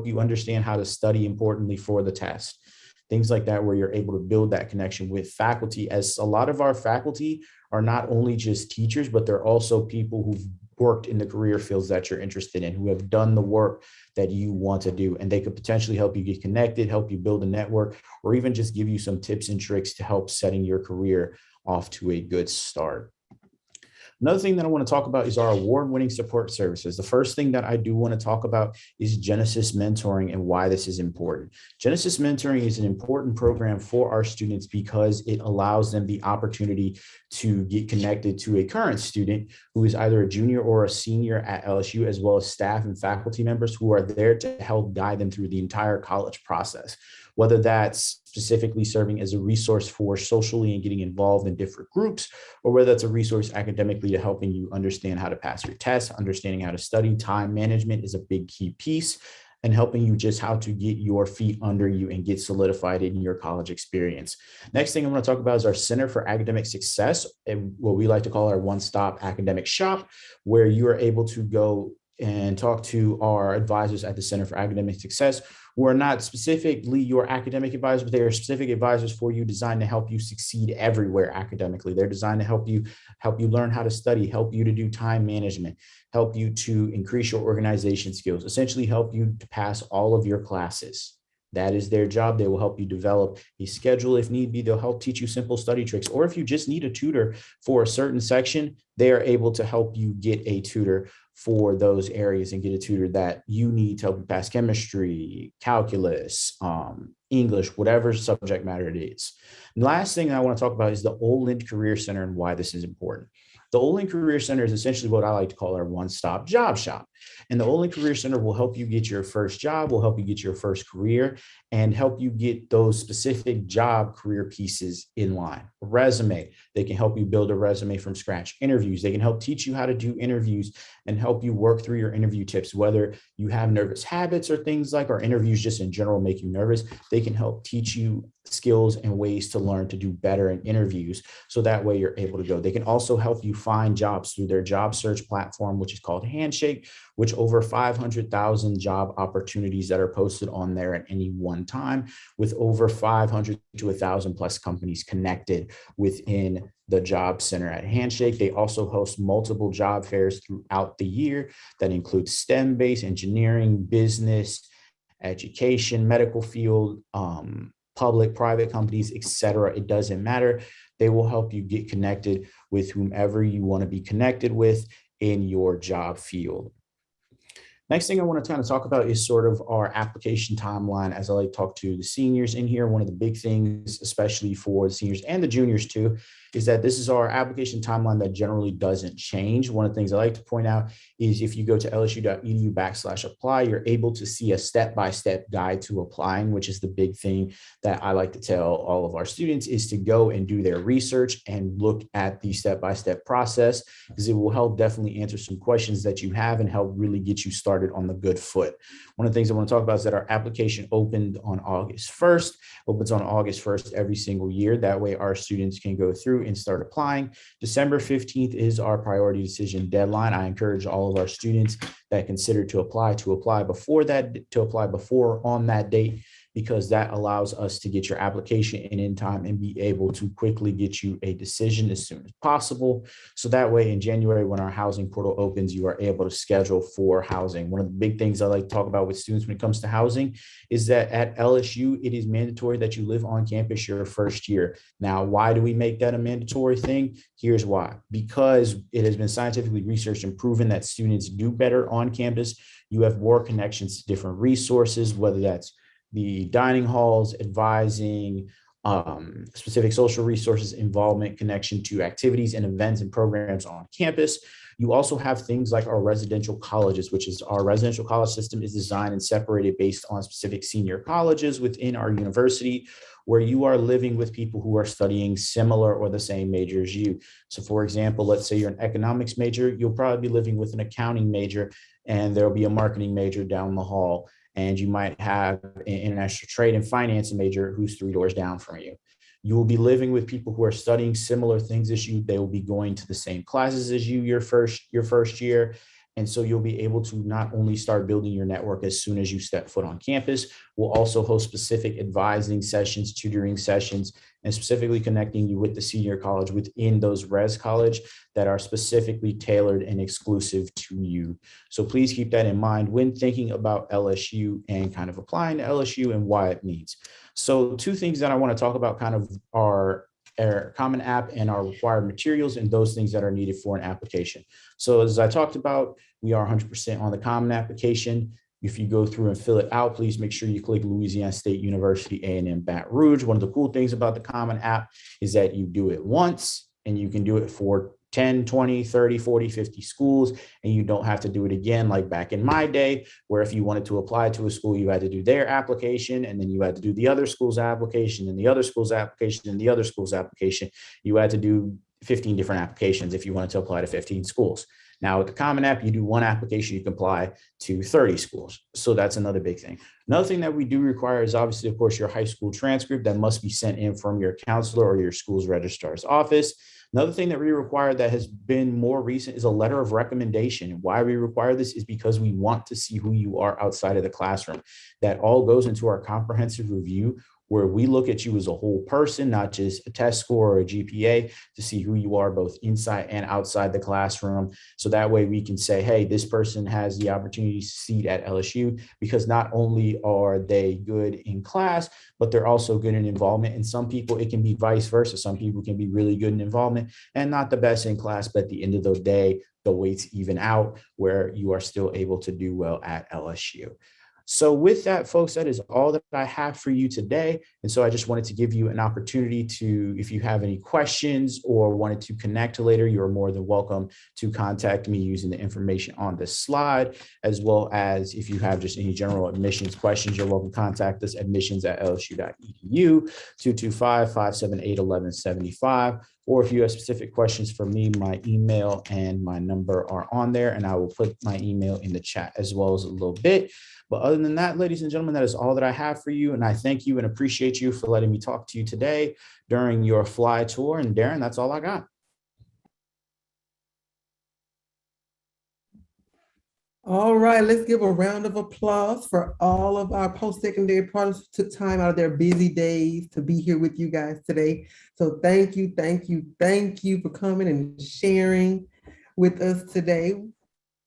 Speaker 2: you understand how to study importantly for the test. Things like that, where you're able to build that connection with faculty, as a lot of our faculty are not only just teachers, but they're also people who've worked in the career fields that you're interested in, who have done the work that you want to do. And they could potentially help you get connected, help you build a network, or even just give you some tips and tricks to help setting your career off to a good start. Another thing that I want to talk about is our award-winning support services. The first thing that I do want to talk about is Genesis Mentoring and why this is important. Genesis Mentoring is an important program for our students because it allows them the opportunity to get connected to a current student who is either a junior or a senior at LSU, as well as staff and faculty members who are there to help guide them through the entire college process. Whether that's specifically serving as a resource for socially and getting involved in different groups, or whether that's a resource academically to helping you understand how to pass your tests, understanding how to study. Time management is a big key piece, and helping you just how to get your feet under you and get solidified in your college experience. Next thing I'm going to talk about is our Center for Academic Success, and what we like to call our one-stop academic shop, where you are able to go and talk to our advisors at the Center for Academic Success, who are not specifically your academic advisors, but they are specific advisors for you, designed to help you succeed everywhere academically. They're designed to help you learn how to study, help you to do time management, help you to increase your organization skills, essentially help you to pass all of your classes. That is their job. They will help you develop a schedule if need be. They'll help teach you simple study tricks. Or if you just need a tutor for a certain section, they are able to help you get a tutor for those areas and get a tutor that you need to help you pass chemistry, calculus, English, whatever subject matter it is. And last thing I want to talk about is the Olin Career Center and why this is important. The Olin Career Center is essentially what I like to call our one-stop job shop. And the Olin Career Center will help you get your first job, will help you get your first career, and help you get those specific job career pieces in line. A resume, they can help you build a resume from scratch. Interviews, they can help teach you how to do interviews and help you work through your interview tips, whether you have nervous habits or things like, or interviews just in general make you nervous. They can help teach you skills and ways to learn to do better in interviews, so that way you're able to go. They can also help you find jobs through their job search platform, which is called Handshake, which over 500,000 job opportunities that are posted on there at any one time, with over 500 to 1,000 plus companies connected within the job center at Handshake. They also host multiple job fairs throughout the year that include STEM-based engineering, business, education, medical field, public, private companies, etc. It doesn't matter. They will help you get connected with whomever you want to be connected with in your job field. Next thing I want to kind of talk about is sort of our application timeline, as I like to talk to the seniors in here. One of the big things, especially for the seniors and the juniors too, is that this is our application timeline that generally doesn't change. One of the things I like to point out is if you go to lsu.edu/apply, you're able to see a step-by-step guide to applying, which is the big thing that I like to tell all of our students, is to go and do their research and look at the step-by-step process, because it will help definitely answer some questions that you have and help really get you started on the good foot. One of the things I want to talk about is that our application opened on August 1st, opens on August 1st every single year. That way our students can go through and start applying. December 15th is our priority decision deadline. I encourage all of our students that consider to apply before that, to apply before on that date, because that allows us to get your application in time and be able to quickly get you a decision as soon as possible. So that way in January, when our housing portal opens, you are able to schedule for housing. One of the big things I like to talk about with students when it comes to housing is that at LSU, it is mandatory that you live on campus your first year. Now, why do we make that a mandatory thing? Here's why. Because it has been scientifically researched and proven that students do better on campus. You have more connections to different resources, whether that's the dining halls, advising, specific social resources, involvement, connection to activities and events and programs on campus. You also have things like our residential colleges, which is our residential college system is designed and separated based on specific senior colleges within our university, where you are living with people who are studying similar or the same major as you. So for example, let's say you're an economics major, you'll probably be living with an accounting major, and there'll be a marketing major down the hall. And you might have an international trade and finance major who's 3 doors down from you. You will be living with people who are studying similar things as you. They will be going to the same classes as you your first year. And so you'll be able to not only start building your network as soon as you step foot on campus, we'll also host specific advising sessions, tutoring sessions, and specifically connecting you with the senior college within those res college that are specifically tailored and exclusive to you. So please keep that in mind when thinking about LSU and kind of applying to LSU and why it needs. So 2 things that I want to talk about kind of are our Common App and our required materials and those things that are needed for an application. So as I talked about, we are 100% on the Common application. If you go through and fill it out, please make sure you click Louisiana State University A&M Baton Rouge. One of the cool things about the Common App is that you do it once and you can do it for 10, 20, 30, 40, 50 schools, and you don't have to do it again like back in my day, where if you wanted to apply to a school, you had to do their application, and then you had to do the other school's application, and the other school's application, and the other school's application. You had to do 15 different applications if you wanted to apply to 15 schools. Now with the Common App, you do one application, you can apply to 30 schools. So that's another big thing. Another thing that we do require is obviously, of course, your high school transcript that must be sent in from your counselor or your school's registrar's office. Another thing that we require that has been more recent is a letter of recommendation. Why we require this is because we want to see who you are outside of the classroom. That all goes into our comprehensive review, where we look at you as a whole person, not just a test score or a GPA, to see who you are both inside and outside the classroom. So that way we can say, hey, this person has the opportunity to succeed at LSU because not only are they good in class, but they're also good in involvement. And some people, it can be vice versa. Some people can be really good in involvement and not the best in class, but at the end of the day, the weights even out where you are still able to do well at LSU. So with that, folks, that is all that I have for you today. And so I just wanted to give you an opportunity to, if you have any questions or wanted to connect later, you're more than welcome to contact me using the information on this slide, as well as if you have just any general admissions questions, you're welcome to contact us admissions@lsu.edu, 225-578-1175. Or if you have specific questions for me, my email and my number are on there, and I will put my email in the chat as well as a little bit. But other than that, ladies and gentlemen, that is all that I have for you. And I thank you and appreciate you for letting me talk to you today during your fly tour. And Darren, that's all I got.
Speaker 13: All right, let's give a round of applause for all of our post-secondary partners who took time out of their busy days to be here with you guys today. So thank you for coming and sharing with us today.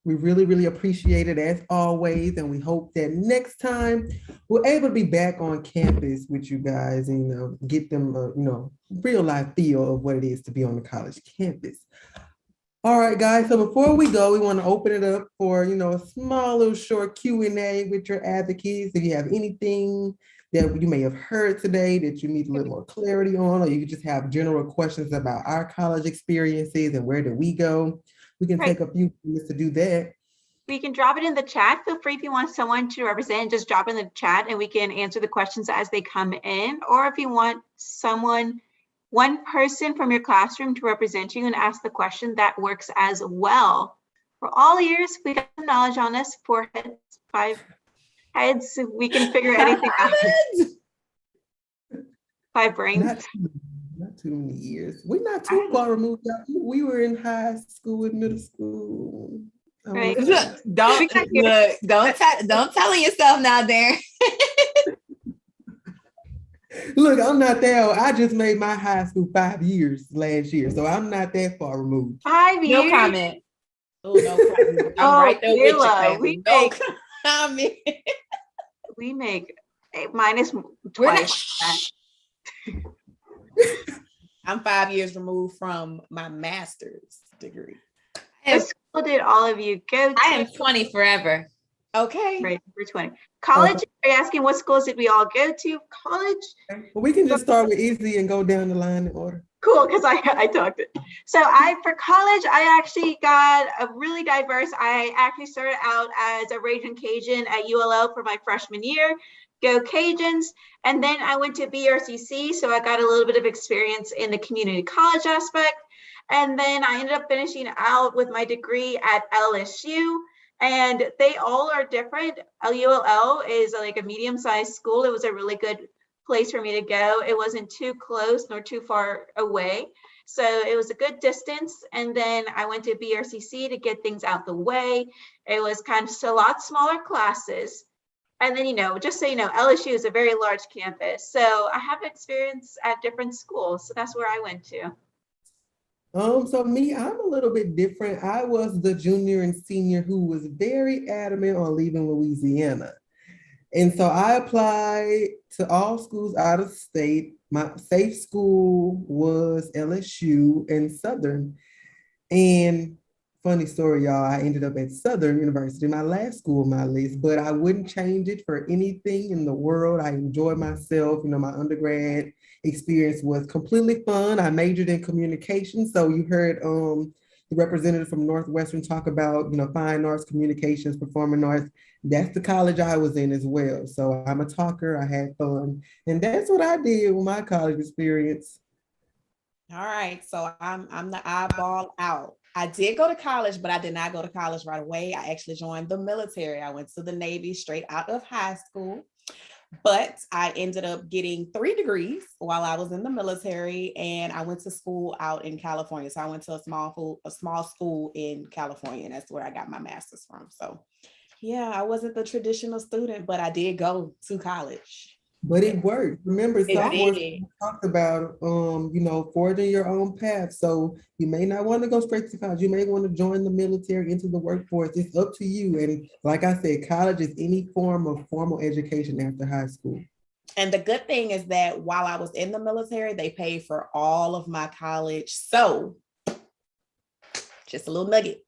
Speaker 13: We really, really appreciate it as always. And we hope that next time we're able to be back on campus with you guys and, get them, real life feel of what it is to be on the college campus. All right, guys. So before we go, we want to open it up for, a small little short Q&A with your advocates. If you have anything that you may have heard today that you need a little more clarity on, or you just have general questions about our college experiences and where do we go, we can take a few minutes to do that.
Speaker 16: We can drop it in the chat. Feel free if you want someone to represent, just drop it in the chat and we can answer the questions as they come in. Or if you want one person from your classroom to represent you and ask the question, that works as well. For all ears, we got some knowledge on us, 4 heads, 5 heads, we can figure anything out. 5 brains.
Speaker 13: Not too many years. We're not too far removed. We were in high school and middle school.
Speaker 16: Right.
Speaker 14: Don't tell yourself now, Darren.
Speaker 13: Look, I'm not there. I just made my high school 5 years last year, so I'm not that far removed.
Speaker 16: 5 years.
Speaker 14: No comment. Oh, no comment. I'm right there with you, baby. No comment.
Speaker 16: We make minus twice that.
Speaker 15: I'm 5 years removed from my master's degree.
Speaker 16: What school did all of you go to?
Speaker 14: I am 20 forever.
Speaker 15: Okay.
Speaker 16: Right, we're 20. College, are you asking what schools did we all go to? College?
Speaker 13: Well, we can just start with easy and go down the line in order.
Speaker 16: Cool, because I talked it. So for college, I actually got a really diverse, I actually started out as a Raging Cajun at ULL for my freshman year. Go Cajuns. And then I went to BRCC, so I got a little bit of experience in the community college aspect. And then I ended up finishing out with my degree at LSU. And they all are different. ULL is like a medium-sized school. It was a really good place for me to go. It wasn't too close nor too far away. So it was a good distance. And then I went to BRCC to get things out the way. It was kind of a lot smaller classes. And then, just so you know, LSU is a very large campus. So I have experience at different schools. So that's where I went to.
Speaker 13: So me, I'm a little bit different. I was the junior and senior who was very adamant on leaving Louisiana. And so I applied to all schools out of state. My safe school was LSU and Southern. And Funny story, y'all. I ended up at Southern University, my last school on my list, but I wouldn't change it for anything in the world. I enjoyed myself. You know, my undergrad experience was completely fun. I majored in communication. So you heard the representative from Northwestern talk about, you know, fine arts, communications, performing arts. That's the college I was in as well. So I'm a talker. I had fun. And that's what I did with my college experience.
Speaker 15: All right, so I'm the eyeball out. I did go to college, but I did not go to college right away. I actually joined the military. I went to the Navy straight out of high school, but I ended up getting 3 degrees while I was in the military, and I went to school out in California. So I went to a small school in California, and that's where I got my master's from. So yeah, I wasn't the traditional student, but I did go to college.
Speaker 13: But it worked. Remember,
Speaker 15: It
Speaker 13: sophomore
Speaker 15: did.
Speaker 13: talked about you know, forging your own path. So you may not want to go straight to college. You may want to join the military, into the workforce. It's up to you. And like I said, college is any form of formal education after high school.
Speaker 15: And the good thing is that while I was in the military, they paid for all of my college. So just a little nugget.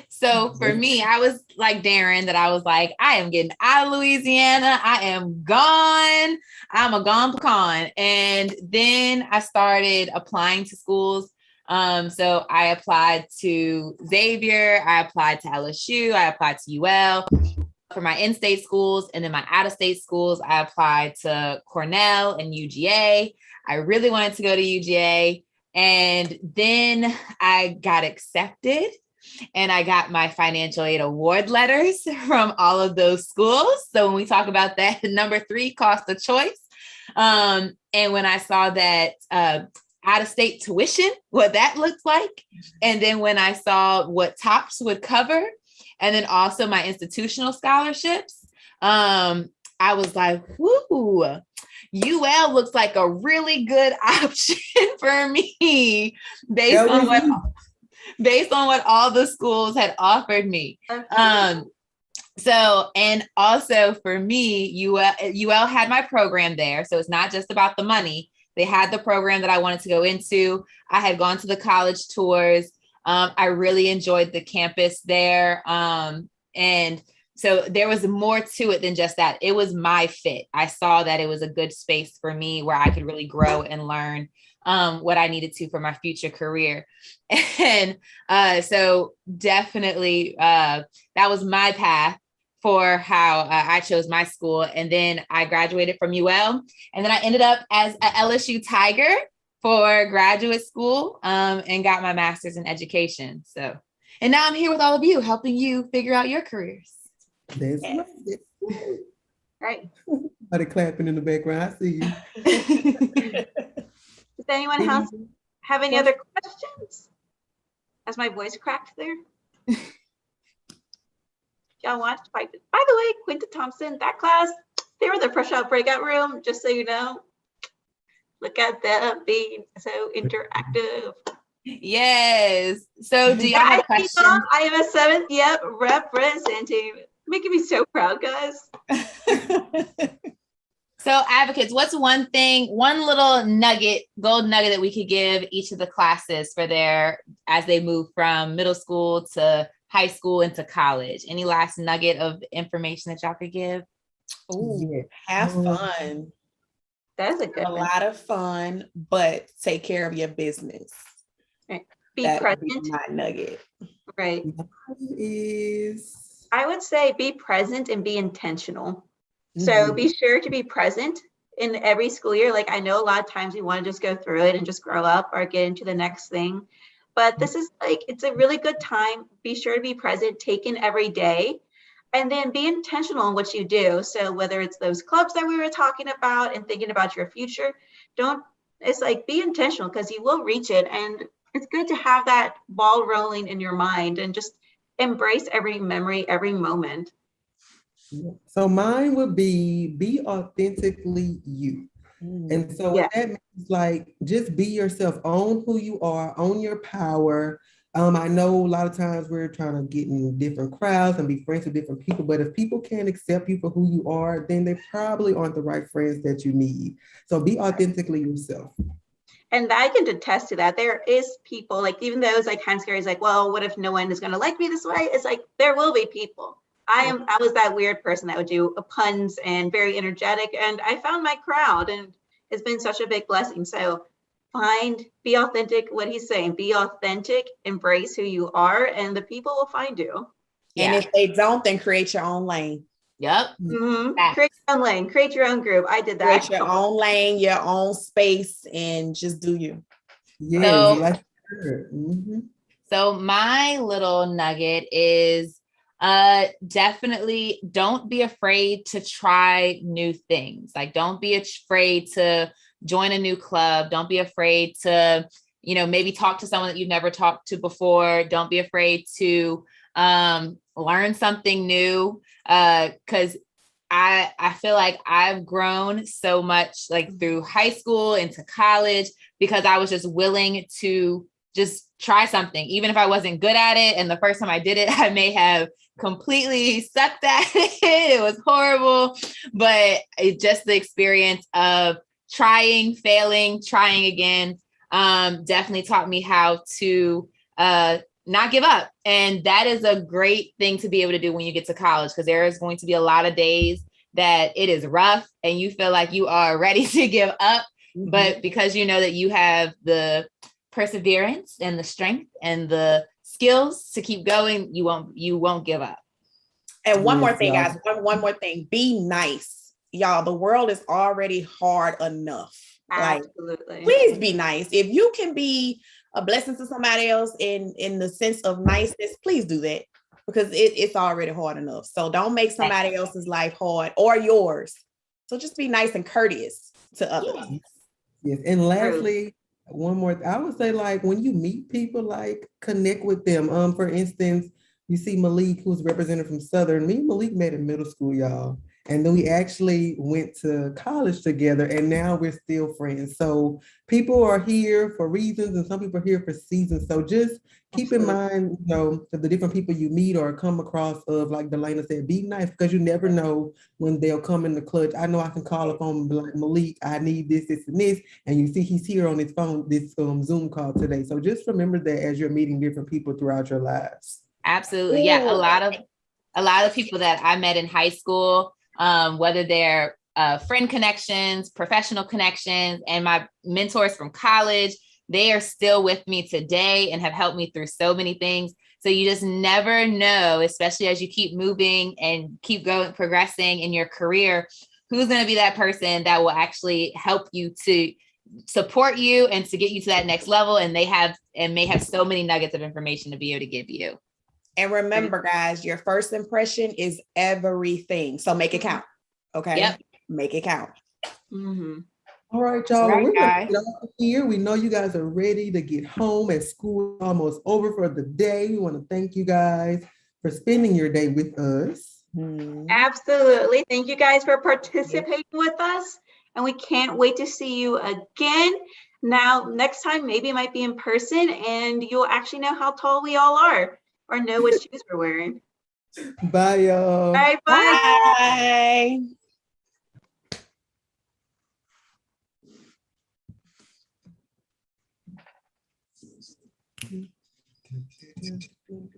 Speaker 14: So for me, I was like Darren, that I was like, I am getting out of Louisiana. I am gone. I'm a gone pecan. And then I started applying to schools. So I applied to Xavier, I applied to LSU, I applied to UL for my in-state schools, and then my out-of-state schools, I applied to Cornell and UGA. I really wanted to go to UGA. And then I got accepted, and I got my financial aid award letters from all of those schools. So when we talk about that, number 3, cost of choice. And when I saw that out-of-state tuition, what that looked like, and then when I saw what TOPS would cover, and then also my institutional scholarships, I was like, whoo, UL looks like a really good option for me based on what all the schools had offered me. So, and also for me, UL had my program there. So it's not just about the money. They had the program that I wanted to go into. I had gone to the college tours. I really enjoyed the campus there. And so there was more to it than just that. It was my fit. I saw that it was a good space for me where I could really grow and learn what I needed to for my future career. And so definitely that was my path for how I chose my school. And then I graduated from UL, and then I ended up as a LSU Tiger for graduate school and got my master's in education. So, and now I'm here with all of you, helping you figure out your careers.
Speaker 13: That's
Speaker 16: right.
Speaker 13: Are they clapping in the background? I see you.
Speaker 16: Does anyone else have any other questions? Has my voice cracked there? Y'all watched? By the way, Quinta Thompson, that class, they were the Fresh Out breakout room, just so you know. Look at them being so interactive.
Speaker 14: Yes. So do y'all have questions?
Speaker 16: I am a 7th, yep, representing. Making me so proud, guys.
Speaker 14: So advocates, what's one little nugget, gold nugget that we could give each of the classes for as they move from middle school to high school into college? Any last nugget of information that y'all could give?
Speaker 15: Ooh, have fun.
Speaker 16: That's a good
Speaker 15: one. A lot of fun, but take care of your business.
Speaker 16: Right. Be
Speaker 15: that
Speaker 16: present.
Speaker 15: Would be my nugget.
Speaker 16: Right. I would say be present and be intentional. So be sure to be present in every school year. Like, I know a lot of times we want to just go through it and just grow up or get into the next thing. But this is like, it's a really good time. Be sure to be present, take in every day, and then be intentional in what you do. So whether it's those clubs that we were talking about and thinking about your future, it's like, be intentional, because you will reach it. And it's good to have that ball rolling in your mind and just embrace every memory, every moment.
Speaker 13: So mine would be authentically you. And so what that means, like, just be yourself, own who you are, own your power. I know a lot of times we're trying to get in different crowds and be friends with different people, but if people can't accept you for who you are, then they probably aren't the right friends that you need. So be authentically yourself.
Speaker 16: And I can attest to that. There is people, like, even though it's like kind of scary, it's like, well, what if no one is going to like me this way? It's like, there will be people. I was that weird person that would do puns and very energetic, and I found my crowd, and it's been such a big blessing. So be authentic, what he's saying, be authentic, embrace who you are, and the people will find you.
Speaker 15: And if they don't, then create your own lane.
Speaker 14: Yep.
Speaker 16: Mm-hmm. Create your own lane, create your own group. I did that.
Speaker 15: Create your own lane, your own space, and just do you.
Speaker 14: So, so my little nugget is definitely don't be afraid to try new things. Like, don't be afraid to join a new club. Don't be afraid to, maybe talk to someone that you've never talked to before. Don't be afraid to learn something new. Because I feel like I've grown so much, like through high school into college, because I was just willing to just try something, even if I wasn't good at it. And the first time I did it, I may have completely sucked at it. It was horrible, but just the experience of trying, failing, trying again, definitely taught me how to not give up. And that is a great thing to be able to do when you get to college, because there is going to be a lot of days that it is rough and you feel like you are ready to give up. Mm-hmm. But because you know that you have the perseverance and the strength and the skills to keep going, you won't give up.
Speaker 15: And one more thing, guys, one more thing, be nice. Y'all, the world is already hard enough.
Speaker 16: Absolutely.
Speaker 15: Like, please be nice. If you can be a blessing to somebody else in the sense of niceness, please do that, because it's already hard enough. So don't make somebody else's life hard or yours. So just be nice and courteous to others.
Speaker 13: Yes. And lastly, one more, I would say, like, when you meet people, like, connect with them. For instance, you see Malik, who's represented from Southern. Me and Malik met in middle school, y'all. And then we actually went to college together, and now we're still friends. So people are here for reasons, and some people are here for seasons. So just keep in mind, the different people you meet or come across, of, like Delana said, be nice, because you never know when they'll come in the clutch. I know I can call up on, like, Malik, I need this, this, and this. And you see he's here on his phone, this Zoom call today. So just remember that as you're meeting different people throughout your lives.
Speaker 14: Absolutely. Yeah. A lot of people that I met in high school, whether they're friend connections, professional connections, and my mentors from college, they are still with me today and have helped me through so many things. So you just never know, especially as you keep moving and keep going, progressing in your career, who's going to be that person that will actually help you to support you and to get you to that next level. And may have so many nuggets of information to be able to give you.
Speaker 15: And remember, guys, your first impression is everything. So make it count. Okay.
Speaker 14: Yep.
Speaker 15: Make it count.
Speaker 16: Mm-hmm.
Speaker 13: All right, y'all. We're gonna get off here. We know you guys are ready to get home, as school is almost over for the day. We want to thank you guys for spending your day with us.
Speaker 16: Absolutely. Thank you guys for participating with us. And we can't wait to see you again. Now, next time, maybe it might be in person, and you'll actually know how tall we all are, or know what shoes we're wearing.
Speaker 13: Bye, y'all.
Speaker 16: Bye.
Speaker 15: Bye.